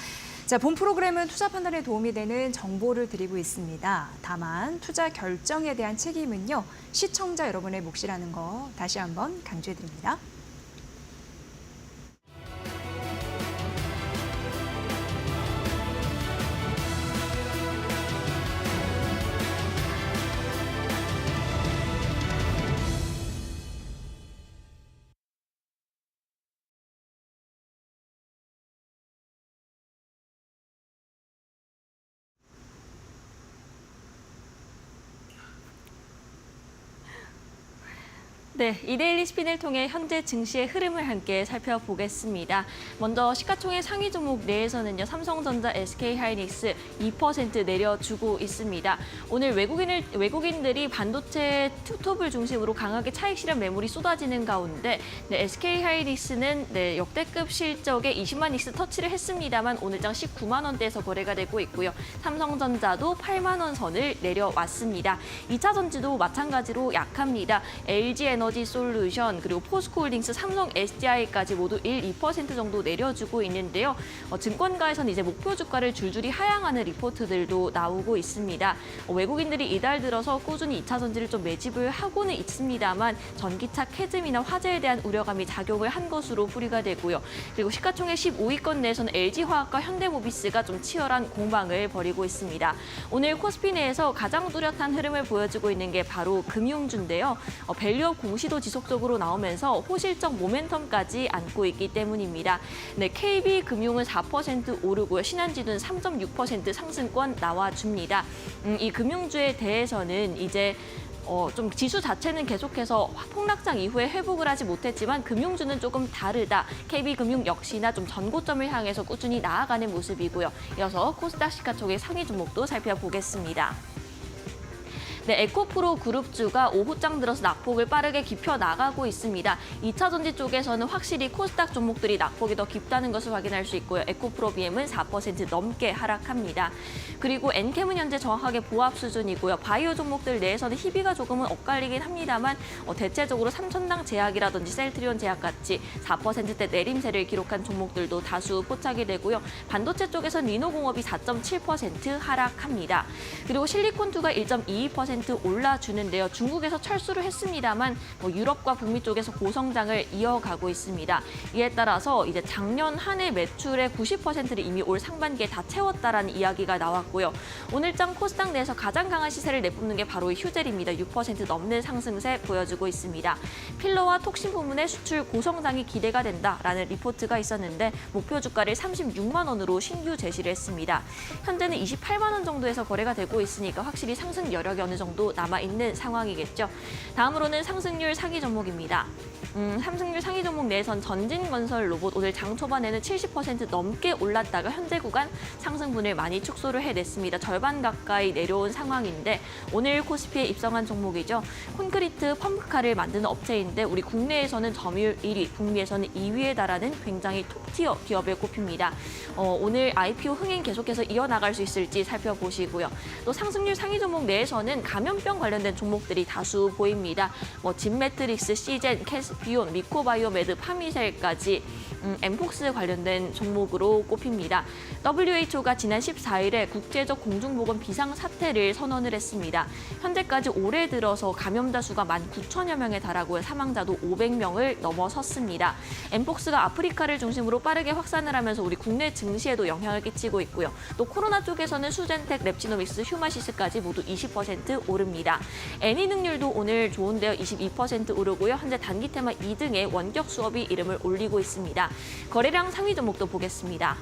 자, 본 프로그램은 투자 판단에 도움이 되는 정보를 드리고 있습니다. 다만 투자 결정에 대한 책임은요, 시청자 여러분의 몫이라는 거 다시 한번 강조해 드립니다. 네, 이데일리 스핀을 통해 현재 증시의 흐름을 함께 살펴보겠습니다. 먼저 시가총액 상위 종목 내에서는요, 삼성전자, SK하이닉스 2% 내려주고 있습니다. 오늘 외국인들이 반도체 투톱을 중심으로 강하게 차익 실현 매물이 쏟아지는 가운데 SK하이닉스는 역대급 실적에 20만 익스 터치를 했습니다만 오늘장 19만 원대에서 거래가 되고 있고요. 삼성전자도 8만 원 선을 내려왔습니다. 2차 전지도 마찬가지로 약합니다. LG에너지 솔루션, 그리고 포스코홀딩스, 삼성 SDI까지 모두 1, 2% 정도 내려주고 있는데요. 증권가에서는 이제 목표 주가를 줄줄이 하향하는 리포트들도 나오고 있습니다. 외국인들이 이달 들어서 꾸준히 2차 전지를 좀 매집을 하고는 있습니다만 전기차 캐즘이나 화재에 대한 우려감이 작용을 한 것으로 풀이가 되고요. 그리고 시가총액 15위권 내에서는 LG화학과 현대모비스가 좀 치열한 공방을 벌이고 있습니다. 오늘 코스피 내에서 가장 뚜렷한 흐름을 보여주고 있는 게 바로 금융주인데요. 밸류업 공시도 지속적으로 나오면서 호실적 모멘텀까지 안고 있기 때문입니다. 네, KB금융은 4% 오르고요. 신한지주는 3.6% 상승권 나와줍니다. 이 금융주에 대해서는 이제 좀 지수 자체는 계속해서 폭락장 이후에 회복을 하지 못했지만 금융주는 조금 다르다. KB금융 역시나 좀 전고점을 향해서 꾸준히 나아가는 모습이고요. 이어서 코스닥 시가총액 상위 종목도 살펴보겠습니다. 네, 에코프로 그룹주가 오후장 들어서 낙폭을 빠르게 깊혀 나가고 있습니다. 2차 전지 쪽에서는 확실히 코스닥 종목들이 낙폭이 더 깊다는 것을 확인할 수 있고요. 에코프로 BM은 4% 넘게 하락합니다. 그리고 엔캠은 현재 정확하게 보합 수준이고요. 바이오 종목들 내에서는 희비가 조금은 엇갈리긴 합니다만 대체적으로 삼천당 제약이라든지 셀트리온 제약 같이 4%대 내림세를 기록한 종목들도 다수 포착이 되고요. 반도체 쪽에서는 리노공업이 4.7% 하락합니다. 그리고 실리콘2가 1.22% 올라주는데요. 중국에서 철수를 했습니다만 유럽과 북미 쪽에서 고성장을 이어가고 있습니다. 이에 따라서 이제 작년 한 해 매출의 90%를 이미 올 상반기에 다 채웠다라는 이야기가 나왔고요. 오늘장 코스닥 내에서 가장 강한 시세를 내뿜는 게 바로 휴젤입니다. 6% 넘는 상승세 보여주고 있습니다. 필러와 톡신 부문의 수출 고성장이 기대가 된다라는 리포트가 있었는데 목표 주가를 36만 원으로 신규 제시를 했습니다. 현재는 28만 원 정도에서 거래가 되고 있으니까 확실히 상승 여력이 어느 정도 남아있는 상황이겠죠. 다음으로는 상승률 상위 종목입니다. 상승률 상위 종목 내에선 전진건설 로봇 오늘 장 초반에는 70% 넘게 올랐다가 현재 구간 상승분을 많이 축소를 해냈습니다. 절반 가까이 내려온 상황인데 오늘 코스피에 입성한 종목이죠. 콘크리트 펌프카를 만드는 업체인데 우리 국내에서는 점유율 1위, 북미에서는 2위에 달하는 굉장히 톱티어 기업에 꼽힙니다. 오늘 IPO 흥행 계속해서 이어나갈 수 있을지 살펴보시고요. 또 상승률 상위 종목 내에서는 감염병 관련된 종목들이 다수 보입니다. 진매트릭스, 시젠, 캐스피온, 미코바이오메드, 파미셀까지 엠폭스 관련된 종목으로 꼽힙니다. WHO가 지난 14일에 국제적 공중보건 비상사태를 선언을 했습니다. 현재까지 올해 들어서 감염자 수가 19,000여 명에 달하고 사망자도 500명을 넘어섰습니다. 엠폭스가 아프리카를 중심으로 빠르게 확산을 하면서 우리 국내 증시에도 영향을 끼치고 있고요. 또 코로나 쪽에서는 수젠텍, 랩지노믹스, 휴마시스까지 모두 20% 오릅니다. 애니능률도 오늘 좋은데요. 22% 오르고요. 현재 단기테마 2등의 원격 수업이 이름을 올리고 있습니다. 거래량 상위 종목도 보겠습니다.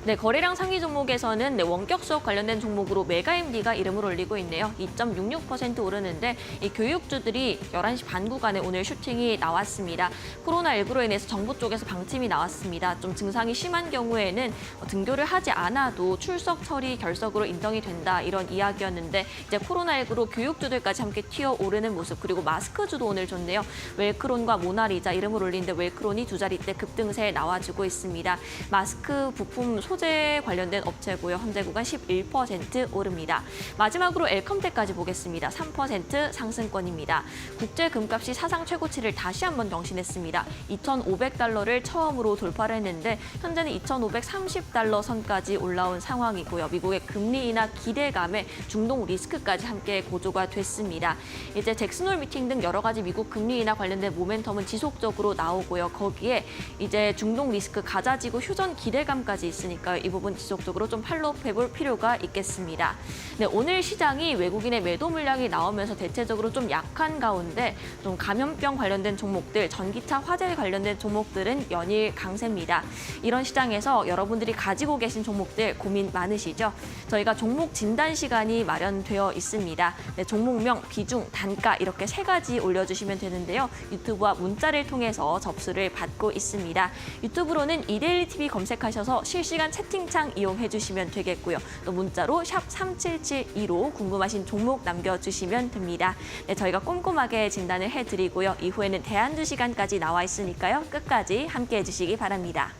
네, 거래량 상위 종목에서는 원격 수업 관련된 종목으로 메가MD가 이름을 올리고 있네요. 2.66% 오르는데 이 교육주들이 11시 반 구간에 오늘 슈팅이 나왔습니다. 코로나19로 인해서 정부 쪽에서 방침이 나왔습니다. 좀 증상이 심한 경우에는 등교를 하지 않아도 출석 처리 결석으로 인정이 된다 이런 이야기였는데 이제 코로나19로 교육주들까지 함께 튀어오르는 모습 그리고 마스크주도 오늘 좋네요. 웰크론과 모나리자 이름을 올리는데 웰크론이 두 자릿대 급등세에 나와주고 있습니다. 마스크 부품 소재 관련된 업체고요. 현재 구간 11% 오릅니다. 마지막으로 엘컴텍까지 보겠습니다. 3% 상승권입니다. 국제 금값이 사상 최고치를 다시 한번 경신했습니다. 2,500달러를 처음으로 돌파를 했는데 현재는 2,530달러 선까지 올라온 상황이고요. 미국의 금리 인하 기대감에 중동 리스크까지 함께 고조가 됐습니다. 이제 잭슨홀 미팅 등 여러 가지 미국 금리 인하 관련된 모멘텀은 지속적으로 나오고요. 거기에 이제 중동 리스크 가자지구 휴전 기대감까지 있으니까 있을까요? 이 부분 지속적으로 좀 팔로우해볼 필요가 있겠습니다. 네, 오늘 시장이 외국인의 매도 물량이 나오면서 대체적으로 좀 약한 가운데 좀 감염병 관련된 종목들, 전기차 화재 관련된 종목들은 연일 강세입니다. 이런 시장에서 여러분들이 가지고 계신 종목들 고민 많으시죠? 저희가 종목 진단 시간이 마련되어 있습니다. 네, 종목명, 비중, 단가 이렇게 3가지 올려주시면 되는데요. 유튜브와 문자를 통해서 접수를 받고 있습니다. 유튜브로는 이데일리TV 검색하셔서 실시간 채팅창 이용해 주시면 되겠고요. 또 문자로 샵 3772로 궁금하신 종목 남겨주시면 됩니다. 네, 저희가 꼼꼼하게 진단을 해드리고요. 이후에는 대안주 시간까지 나와 있으니까요. 끝까지 함께해 주시기 바랍니다.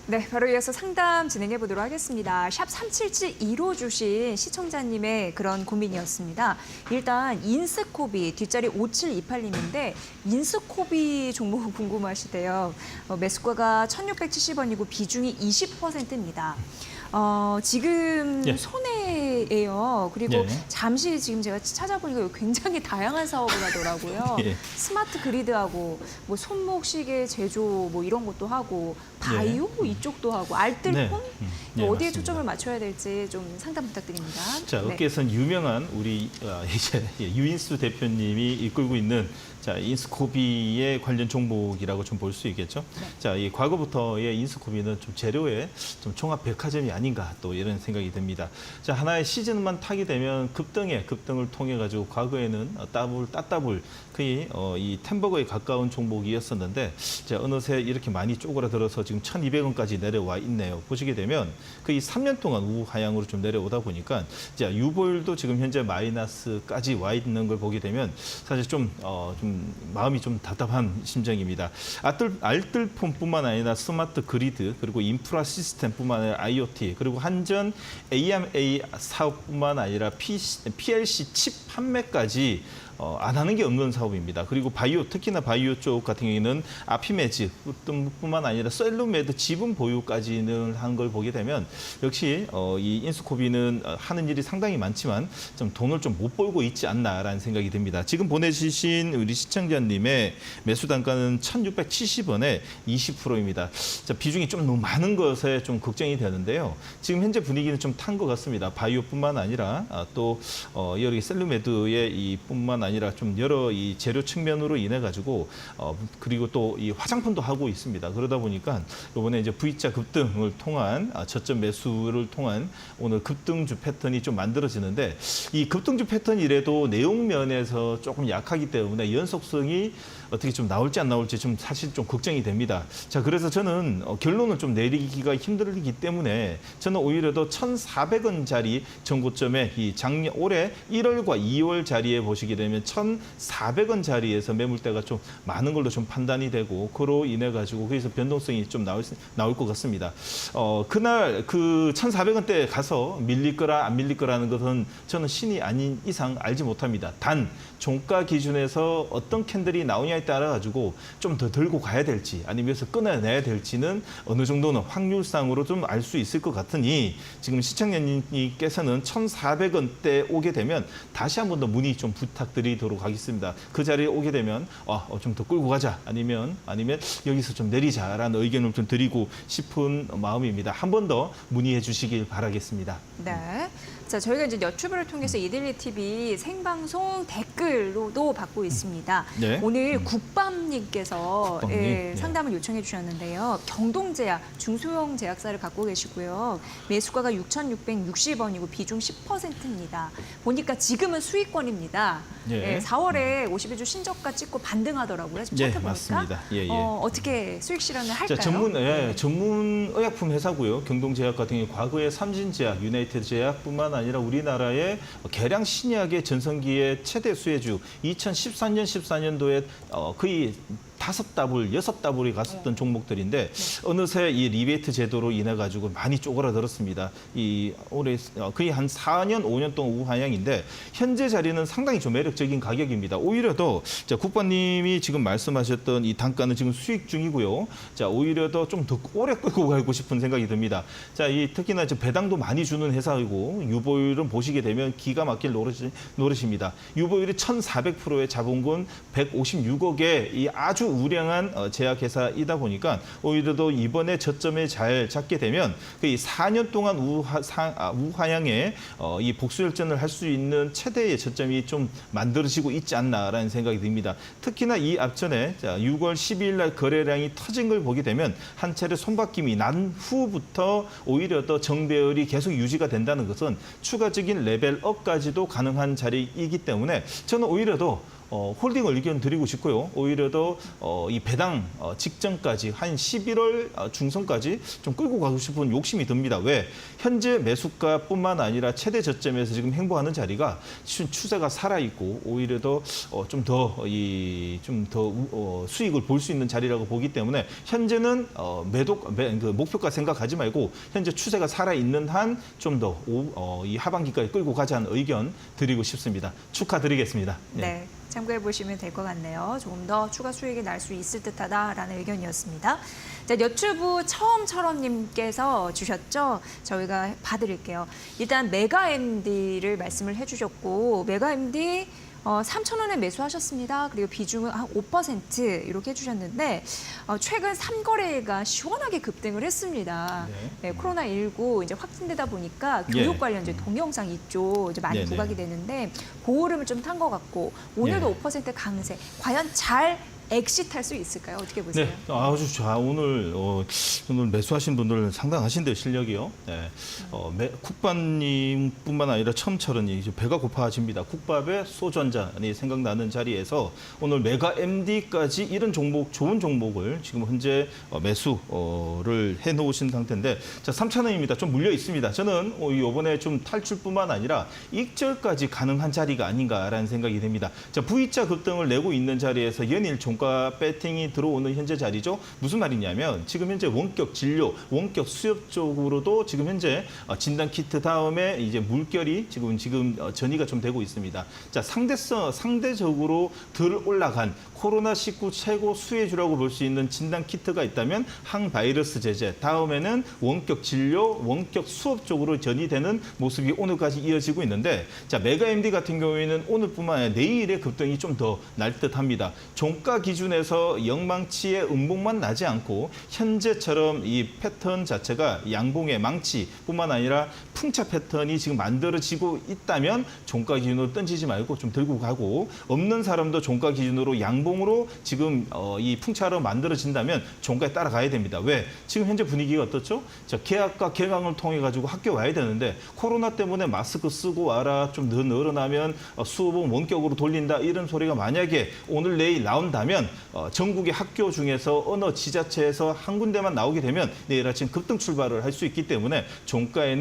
네, 바로 이어서 상담 진행해 보도록 하겠습니다. 샵 3772로 주신 시청자님의 그런 고민이었습니다. 일단 인스코비 뒷자리 5728님인데 인스코비 종목 궁금하시대요. 매수가가 1,670원이고 비중이 20%입니다. 지금 예. 손해예요. 그리고 예. 잠시 지금 제가 찾아보니까 굉장히 다양한 사업을 하더라고요. 예. 스마트 그리드하고 뭐 손목 시계 제조 뭐 이런 것도 하고 바이오 이쪽도 하고 알뜰폰 네. 예, 어디에 맞습니다. 초점을 맞춰야 될지 좀 상담 부탁드립니다. 자, 네. 업계에서는 유명한 우리 이제 유인수 대표님이 이끌고 있는 자, 인스코비의 관련 종목이라고 좀 볼 수 있겠죠. 네. 자, 이 과거부터의 인스코비는 좀 재료의 좀 종합 백화점이 아닌가 또 이런 생각이 듭니다. 자, 하나의 시즌만 타게 되면 급등을 통해 가지고 과거에는 따따블 거의 이 템버거에 가까운 종목이었었는데 자, 어느새 이렇게 많이 쪼그라들어서 지금 1,200원까지 내려와 있네요. 보시게 되면 거의 3년 동안 우하향으로 좀 내려오다 보니까 자, 유보율도 지금 현재 마이너스까지 와 있는 걸 보게 되면 사실 좀 마음이 좀 답답한 심정입니다. 알뜰폰뿐만 아니라 스마트 그리드 그리고 인프라 시스템뿐만 아니라 IoT 그리고 한전 AMA 사업뿐만 아니라 PLC 칩 판매까지 안 하는 게 없는 사업입니다. 그리고 바이오, 특히나 바이오 쪽 같은 경우에는 아피메즈 뿐만 아니라 셀루메드 지분 보유까지는 한 걸 보게 되면 역시 이 인스코비는 하는 일이 상당히 많지만 좀 돈을 좀 못 벌고 있지 않나라는 생각이 듭니다. 지금 보내주신 우리 시청자님의 매수 단가는 1,670원에 20%입니다. 자, 비중이 좀 너무 많은 것에 좀 걱정이 되는데요. 지금 현재 분위기는 좀 탄 것 같습니다. 바이오뿐만 아니라 또 여러 셀루메드의 이 뿐만 아니라 좀 여러 이 재료 측면으로 인해 가지고 그리고 또 이 화장품도 하고 있습니다. 그러다 보니까 이번에 이제 V자 급등을 통한 저점 매수를 통한 오늘 급등주 패턴이 좀 만들어지는데 이 급등주 패턴이라도 내용 면에서 조금 약하기 때문에 연속성이 어떻게 좀 나올지 안 나올지 좀 사실 좀 걱정이 됩니다. 자, 그래서 저는 결론을 좀 내리기가 힘들기 때문에 저는 오히려 더 1,400원짜리 전고점에 이 올해 1월과 2월 자리에 보시게 되면 1,400원 자리에서 매물대가 좀 많은 걸로 좀 판단이 되고 그로 인해 가지고 거기서 변동성이 좀 나올 것 같습니다. 그날 그 1,400원대에 가서 밀릴 거라 안 밀릴 거라는 것은 저는 신이 아닌 이상 알지 못합니다. 단 종가 기준에서 어떤 캔들이 나오냐에 따라 가지고 좀 더 들고 가야 될지 아니면 여기서 끊어내야 될지는 어느 정도는 확률상으로 좀 알 수 있을 것 같으니 지금 시청자님께서는 1,400원대 오게 되면 다시 한 번 더 문의 좀 부탁드리도록 하겠습니다. 그 자리에 오게 되면 좀 더 끌고 가자 아니면 여기서 좀 내리자라는 의견을 좀 드리고 싶은 마음입니다. 한 번 더 문의해 주시길 바라겠습니다. 네. 자, 저희가 이제 유튜브를 통해서 이데일리TV 생방송 댓글로도 받고 있습니다. 네. 오늘 국밥님께서 국밥님, 네. 상담을 요청해 주셨는데요. 경동제약, 중소형 제약사를 갖고 계시고요. 매수가가 6,660원이고 비중 10%입니다. 보니까 지금은 수익권입니다. 네. 4월에 52주 신저가 찍고 반등하더라고요. 지금 네, 차트 보니까. 맞습니다. 예, 예. 어떻게 수익 실현을 할까요? 자, 전문 의약품 회사고요. 경동제약 같은 경우 과거에 삼진제약, 유나이티드제약뿐만 아니라 우리나라의 계량 신약의 전성기의 최대 수혜주 2013년, 14년도에 거의 5더블, 6더블이 갔었던 종목들인데 어느새 이 리베이트 제도로 인해 가지고 많이 쪼그라들었습니다. 이 올해 거의 한 4년, 5년 동안 우하향인데 현재 자리는 상당히 좀 매력적인 가격입니다. 오히려 더 국장님이 지금 말씀하셨던 이 단가는 지금 수익 중이고요. 자, 오히려 더 좀 더 오래 끌고 가고 싶은 생각이 듭니다. 자, 이 특히나 배당도 많이 주는 회사이고 유보율은 보시게 되면 기가 막힐 노릇입니다. 유보율이 1,400%의 자본금 156억의 이 아주 우량한 제약회사이다 보니까 오히려 더 이번에 저점에 잘 잡게 되면 그 4년 동안 우하향의 이 복수열전을 할 수 있는 최대의 저점이 좀 만들어지고 있지 않나라는 생각이 듭니다. 특히나 이 앞전에 6월 12일 날 거래량이 터진 걸 보게 되면 한 차례 손바뀜이 난 후부터 오히려 더 정배열이 계속 유지가 된다는 것은 추가적인 레벨업까지도 가능한 자리이기 때문에 저는 오히려 더 홀딩을 의견 드리고 싶고요. 오히려 더 이 배당 직전까지 한 11월 중선까지 좀 끌고 가고 싶은 욕심이 듭니다. 왜? 현재 매수가뿐만 아니라 최대 저점에서 지금 행보하는 자리가 추세가 살아있고 오히려 더 좀 더 수익을 볼 수 있는 자리라고 보기 때문에 현재는 그 목표가 생각하지 말고 현재 추세가 살아있는 한 좀 더 이 하반기까지 끌고 가자는 의견 드리고 싶습니다. 축하드리겠습니다. 네. 참고해 보시면 될 것 같네요. 조금 더 추가 수익이 날 수 있을 듯하다라는 의견이었습니다. 자, 여튜브 처음처럼님께서 주셨죠. 저희가 봐드릴게요. 일단 메가 MD를 말씀을 해주셨고 메가 MD 3,000원에 매수하셨습니다. 그리고 비중은 한 5% 이렇게 해주셨는데 최근 3거래가 시원하게 급등을 했습니다. 네, 코로나19 이제 확진되다 보니까 교육 관련 이제 동영상 있죠. 이제 많이 부각이 되는데 그 흐름을 좀 탄 것 같고 오늘도 5% 강세. 과연 잘 엑시트할 수 있을까요? 어떻게 보세요? 네, 아주 오늘 매수하신 분들 상당하신데요, 실력이요. 네. 국밥님뿐만 아니라 처음처럼 이제 배가 고파집니다. 국밥에 소주 한 잔이 생각나는 자리에서 오늘 메가 MD까지 이런 종목, 좋은 종목을 지금 현재 매수를 해놓으신 상태인데, 자 3,000원입니다. 좀 물려 있습니다. 저는 이번에 좀 탈출뿐만 아니라 익절까지 가능한 자리가 아닌가라는 생각이 됩니다. 자 V자 급등을 내고 있는 자리에서 연일 종가 배팅이 들어오는 현재 자리죠. 무슨 말이냐면 지금 현재 원격 진료, 원격 수업 쪽으로도 지금 현재 진단 키트 다음에 이제 물결이 지금 전이가 좀 되고 있습니다. 자 상대적으로 덜 올라간 코로나19 최고 수혜주라고 볼 수 있는 진단 키트가 있다면 항바이러스 제제, 다음에는 원격 진료, 원격 수업 쪽으로 전이되는 모습이 오늘까지 이어지고 있는데, 자 메가 MD 같은 경우에는 오늘뿐만 아니라 내일의 급등이 좀 더 날 듯합니다. 종가 기준에서 영망치의 음봉만 나지 않고 현재처럼 이 패턴 자체가 양봉의 망치뿐만 아니라 풍차 패턴이 지금 만들어지고 있다면 종가 기준으로 던지지 말고 좀 들고 가고, 없는 사람도 종가 기준으로 양봉으로 지금 이 풍차로 만들어진다면 종가에 따라가야 됩니다. 왜? 지금 현재 분위기가 어떻죠? 자, 개학과 개강을 통해 가지고 학교 와야 되는데 코로나 때문에 마스크 쓰고 와라, 좀 더 늘어나면 수업은 원격으로 돌린다, 이런 소리가 만약에 오늘 내일 나온다면 전국의 학교 중에서 어느 지자체에서 한 군데만 나오게 되면 내일 아침 급등 출발을 할 수 있기 때문에 종가에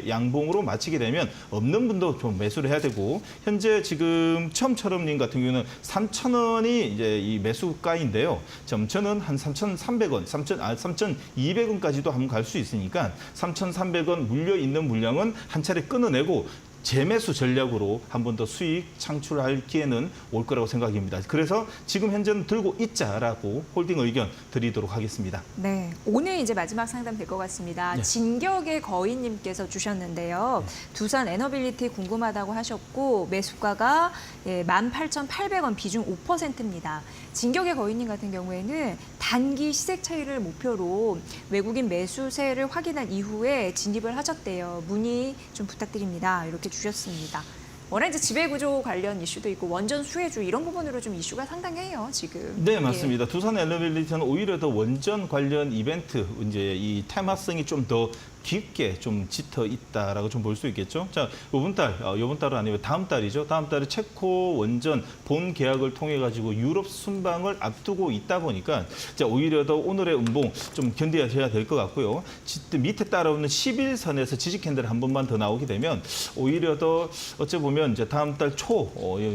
양봉으로 마치게 되면 없는 분도 좀 매수를 해야 되고, 현재 지금 처음처럼님 같은 경우는 3,000원이 이제 이 매수가인데요. 저는 한 3,300원, 3,200원까지도 한번 갈 수 있으니까 3,300원 물려 있는 물량은 한 차례 끊어내고 재매수 전략으로 한 번 더 수익 창출할 기회는 올 거라고 생각입니다. 그래서 지금 현재는 들고 있자라고 홀딩 의견 드리도록 하겠습니다. 네, 오늘 이제 마지막 상담 될 것 같습니다. 네. 진격의 거인님께서 주셨는데요. 두산 에너빌리티 궁금하다고 하셨고 매수가가 18,800원, 비중 5%입니다. 진격의 거인님 같은 경우에는 단기 시세 차이를 목표로 외국인 매수세를 확인한 이후에 진입을 하셨대요. 문의 좀 부탁드립니다. 이렇게 주셨습니다. 워낙 이제 지배구조 관련 이슈도 있고 원전 수혜주 이런 부분으로 좀 이슈가 상당해요, 지금. 네, 맞습니다. 두산 에너빌리티는 오히려 더 원전 관련 이벤트, 이제 이 테마성이 좀 더 깊게 좀 짙어 있다라고 좀 볼 수 있겠죠. 자, 이번 달은 아니고 다음 달이죠. 다음 달에 체코 원전 본 계약을 통해 가지고 유럽 순방을 앞두고 있다 보니까 자, 오히려 더 오늘의 음봉 좀 견뎌야 될 것 같고요. 밑에 따라오는 11선에서 지지 캔들 한 번만 더 나오게 되면 오히려 더 어째 보면 이제 다음 달 초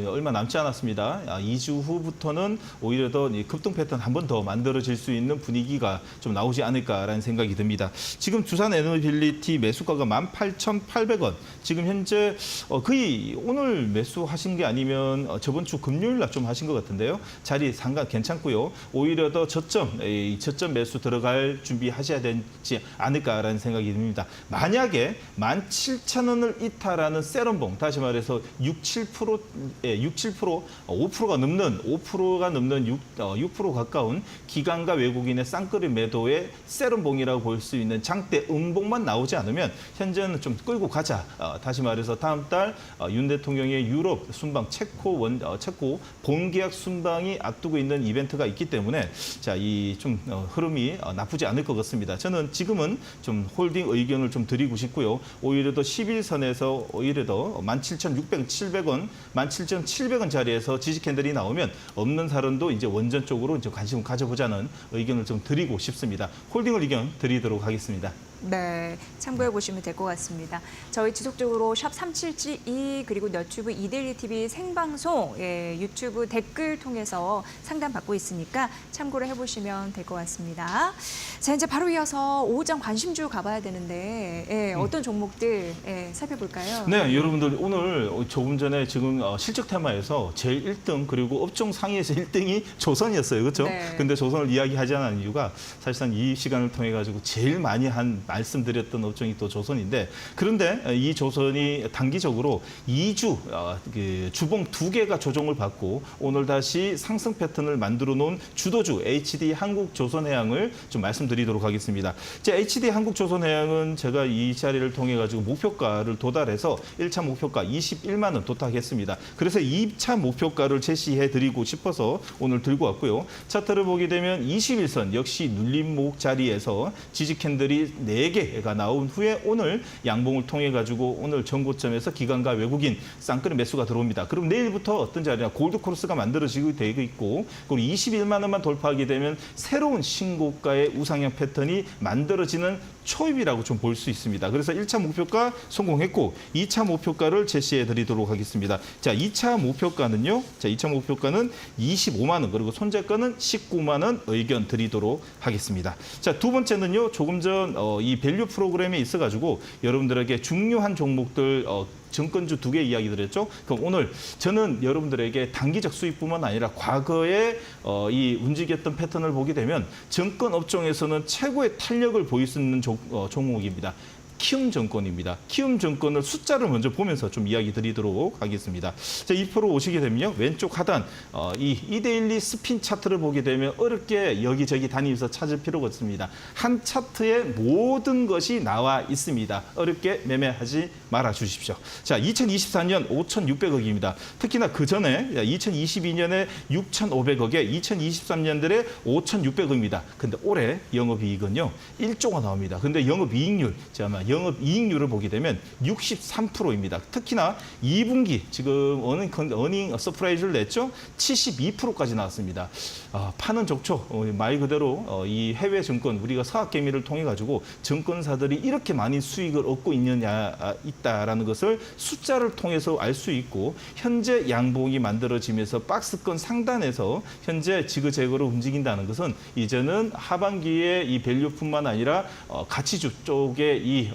얼마 남지 않았습니다. 2주 후부터는 오히려 더 급등 패턴 한 번 더 만들어질 수 있는 분위기가 좀 나오지 않을까라는 생각이 듭니다. 지금 두산 에너지 서스테너빌리티 매수가가 18,800원. 지금 현재 거의 오늘 매수하신 게 아니면 저번 주 금요일 날 좀 하신 것 같은데요. 자리 상당 괜찮고요. 오히려 더 저점 매수 들어갈 준비하셔야 되지 않을까라는 생각이 듭니다. 만약에 17,000원을 이탈하는 세럼봉, 다시 말해서 5%가 넘는 6% 가까운 기관과 외국인의 쌍끌이 매도의 세럼봉이라고 볼 수 있는 장대 음봉만 나오지 않으면 현재는 좀 끌고 가자. 다시 말해서 다음 달 윤 대통령의 유럽 순방 체코 본계약 순방이 앞두고 있는 이벤트가 있기 때문에 자, 이 좀 흐름이 나쁘지 않을 것 같습니다. 저는 지금은 좀 홀딩 의견을 좀 드리고 싶고요. 오히려 더 11선에서 오히려 더 17,700원 자리에서 지지 캔들이 나오면 없는 사람도 이제 원전 쪽으로 이제 관심을 가져보자는 의견을 좀 드리고 싶습니다. 홀딩 의견 드리도록 하겠습니다. 네, 참고해 보시면 될 것 같습니다. 저희 지속적으로 샵 3772 그리고 너튜브 이데일리 TV 생방송 유튜브 댓글 통해서 상담 받고 있으니까 참고를 해보시면 될 것 같습니다. 자, 이제 바로 이어서 오후장 관심주 가봐야 되는데 어떤 종목들 살펴볼까요? 네, 여러분들 오늘 조금 전에 지금 실적 테마에서 제일 1등 그리고 업종 상위에서 1등이 조선이었어요. 그렇죠? 네. 근데 조선을 이야기하지 않은 이유가 사실상 이 시간을 통해 가지고 제일 많이 말씀드렸던 업종이 또 조선인데 그런데 이 조선이 단기적으로 2주 주봉 2개가 조정을 받고 오늘 다시 상승 패턴을 만들어 놓은 주도주 HD 한국조선해양을 좀 말씀드리도록 하겠습니다. HD 한국조선해양은 제가 이 자리를 통해 가지고 목표가를 도달해서 1차 목표가 21만 원 도착했습니다. 그래서 2차 목표가를 제시해 드리고 싶어서 오늘 들고 왔고요. 차트를 보게 되면 21선 역시 눌림목 자리에서 지지 캔들이 4개가 나온 후에 오늘 양봉을 통해 가지고 오늘 전고점에서 기관과 외국인 쌍끌이 매수가 들어옵니다. 그럼 내일부터 어떤 자리냐 골드 코러스가 만들어지고 되고 있고 그리고 21만 원만 돌파하게 되면 새로운 신고가의 우상향 패턴이 만들어지는 초입이라고 좀 볼 수 있습니다. 그래서 1차 목표가 성공했고 2차 목표가를 제시해 드리도록 하겠습니다. 자, 2차 목표가는요. 자, 2차 목표가는 25만 원 그리고 손절가는 19만 원 의견 드리도록 하겠습니다. 자, 두 번째는요. 조금 전 이 밸류 프로그램에 있어 가지고 여러분들에게 중요한 종목들 증권주 2개 이야기 드렸죠. 그럼 오늘 저는 여러분들에게 단기적 수익뿐만 아니라 과거에 이 움직였던 패턴을 보게 되면 증권 업종에서는 최고의 탄력을 보일 수 있는 종목입니다. 키움증권입니다. 키움증권을 숫자를 먼저 보면서 좀 이야기 드리도록 하겠습니다. 자, 2% 오시게 되면요. 왼쪽 하단 이 이데일리 스핀 차트를 보게 되면 어렵게 여기저기 다니면서 찾을 필요가 없습니다. 한 차트에 모든 것이 나와 있습니다. 어렵게 매매하지 말아 주십시오. 자, 2024년 5,600억입니다. 특히나 그 전에 2022년에 6,500억에 2023년들에 5,600억입니다. 근데 올해 영업이익은요. 1조가 나옵니다. 근데 영업이익률, 영업이익률을 보게 되면 63%입니다. 특히나 2분기 지금 어닝 서프라이즈를 냈죠. 72%까지 나왔습니다. 파는 좋죠. 말 그대로 이 해외 증권 우리가 사학개미를 통해 가지고 증권사들이 이렇게 많이 수익을 얻고 있다라는 것을 숫자를 통해서 알 수 있고 현재 양봉이 만들어지면서 박스권 상단에서 현재 지그재그로 움직인다는 것은 이제는 하반기에 이 밸류뿐만 아니라 가치주 쪽에 이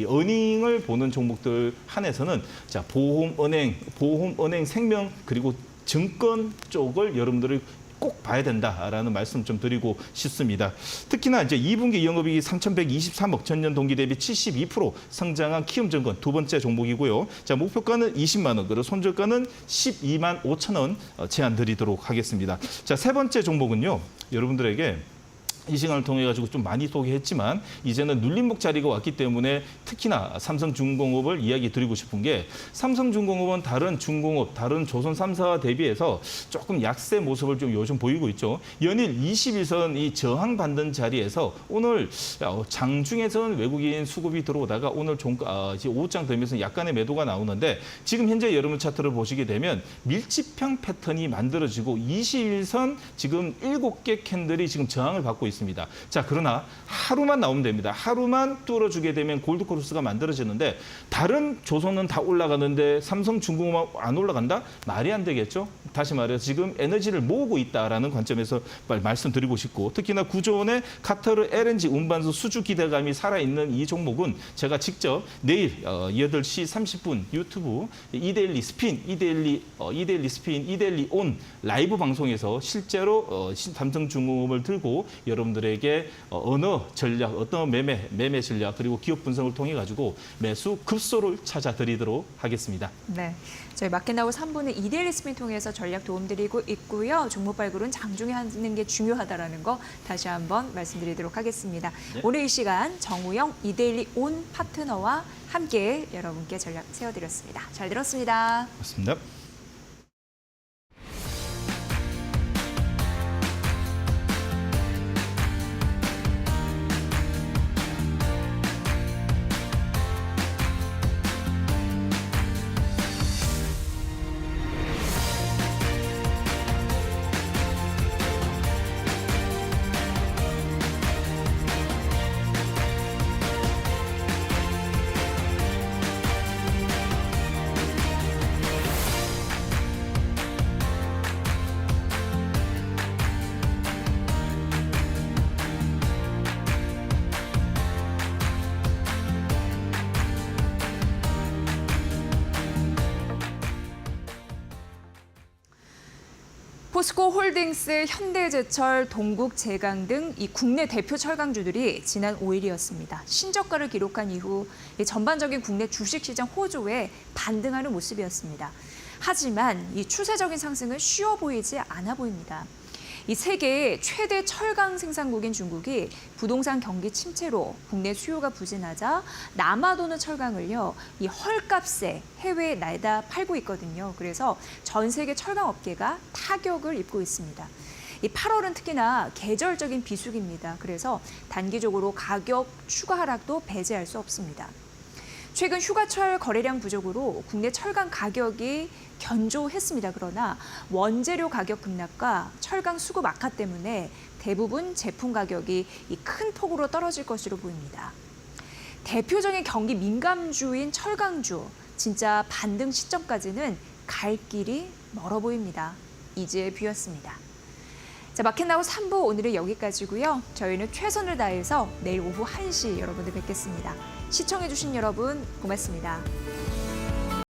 어닝을 보는 종목들 한해서는 자, 보험, 은행, 생명 그리고 증권 쪽을 여러분들이 꼭 봐야 된다라는 말씀 좀 드리고 싶습니다. 특히나 이제 2분기 영업이익이 3,123억 전년 동기 대비 72% 성장한 키움증권 두 번째 종목이고요. 자, 목표가는 20만 원, 그리고 손절가는 12만 5천 원 제안 드리도록 하겠습니다. 자, 세 번째 종목은요. 여러분들에게 이 시간을 통해 가지고 좀 많이 소개했지만 이제는 눌림목 자리가 왔기 때문에 특히나 삼성중공업을 이야기 드리고 싶은 게 삼성중공업은 다른 중공업, 다른 조선 3사와 대비해서 조금 약세 모습을 좀 요즘 보이고 있죠. 연일 21선 이 저항받는 자리에서 오늘 장중에서는 외국인 수급이 들어오다가 오늘 오후장 되면서 약간의 매도가 나오는데 지금 현재 여러분 차트를 보시게 되면 밀집형 패턴이 만들어지고 21선 지금 7개 캔들이 지금 저항을 받고 있습니다. 자, 그러나 하루만 나오면 됩니다. 하루만 뚫어주게 되면 골드코러스가 만들어지는데 다른 조선은 다 올라가는데 삼성중공업 안 올라간다? 말이 안 되겠죠? 다시 말해서 지금 에너지를 모으고 있다라는 관점에서 말씀드리고 싶고 특히나 구존의 카타르 LNG 운반소 수주 기대감이 살아있는 이 종목은 제가 직접 내일 8시 30분 유튜브 이데일리 스핀, 이데일리 스핀, 이데일리 온 라이브 방송에서 실제로 삼성중공업을 들고 여러분들에게 어느 전략, 어떤 매매 전략 그리고 기업 분석을 통해 가지고 매수 급소를 찾아드리도록 하겠습니다. 네, 저희 마켓나우 3부는 이데일리 스핀 통해서 전략 도움드리고 있고요. 종목 발굴은 장중에 하는 게 중요하다라는 거 다시 한번 말씀드리도록 하겠습니다. 네. 오늘 이 시간 정우영 이데일리 온 파트너와 함께 여러분께 전략 세워드렸습니다. 잘 들었습니다. 맞습니다. 포스코 홀딩스, 현대제철, 동국제강 등 이 국내 대표 철강주들이 지난 5일이었습니다. 신저가를 기록한 이후 이 전반적인 국내 주식시장 호조에 반등하는 모습이었습니다. 하지만 이 추세적인 상승은 쉬워 보이지 않아 보입니다. 이 세계의 최대 철강 생산국인 중국이 부동산 경기 침체로 국내 수요가 부진하자 남아도는 철강을요, 이 헐값에 해외에 내다 팔고 있거든요. 그래서 전 세계 철강 업계가 타격을 입고 있습니다. 이 8월은 특히나 계절적인 비수기입니다. 그래서 단기적으로 가격 추가 하락도 배제할 수 없습니다. 최근 휴가철 거래량 부족으로 국내 철강 가격이 견조했습니다. 그러나 원재료 가격 급락과 철강 수급 악화 때문에 대부분 제품 가격이 큰 폭으로 떨어질 것으로 보입니다. 대표적인 경기 민감주인 철강주, 진짜 반등 시점까지는 갈 길이 멀어 보입니다. 이지혜 뷰였습니다. 자, 마켓나우 3부 오늘은 여기까지고요. 저희는 최선을 다해서 내일 오후 1시 여러분들 뵙겠습니다. 시청해주신 여러분 고맙습니다.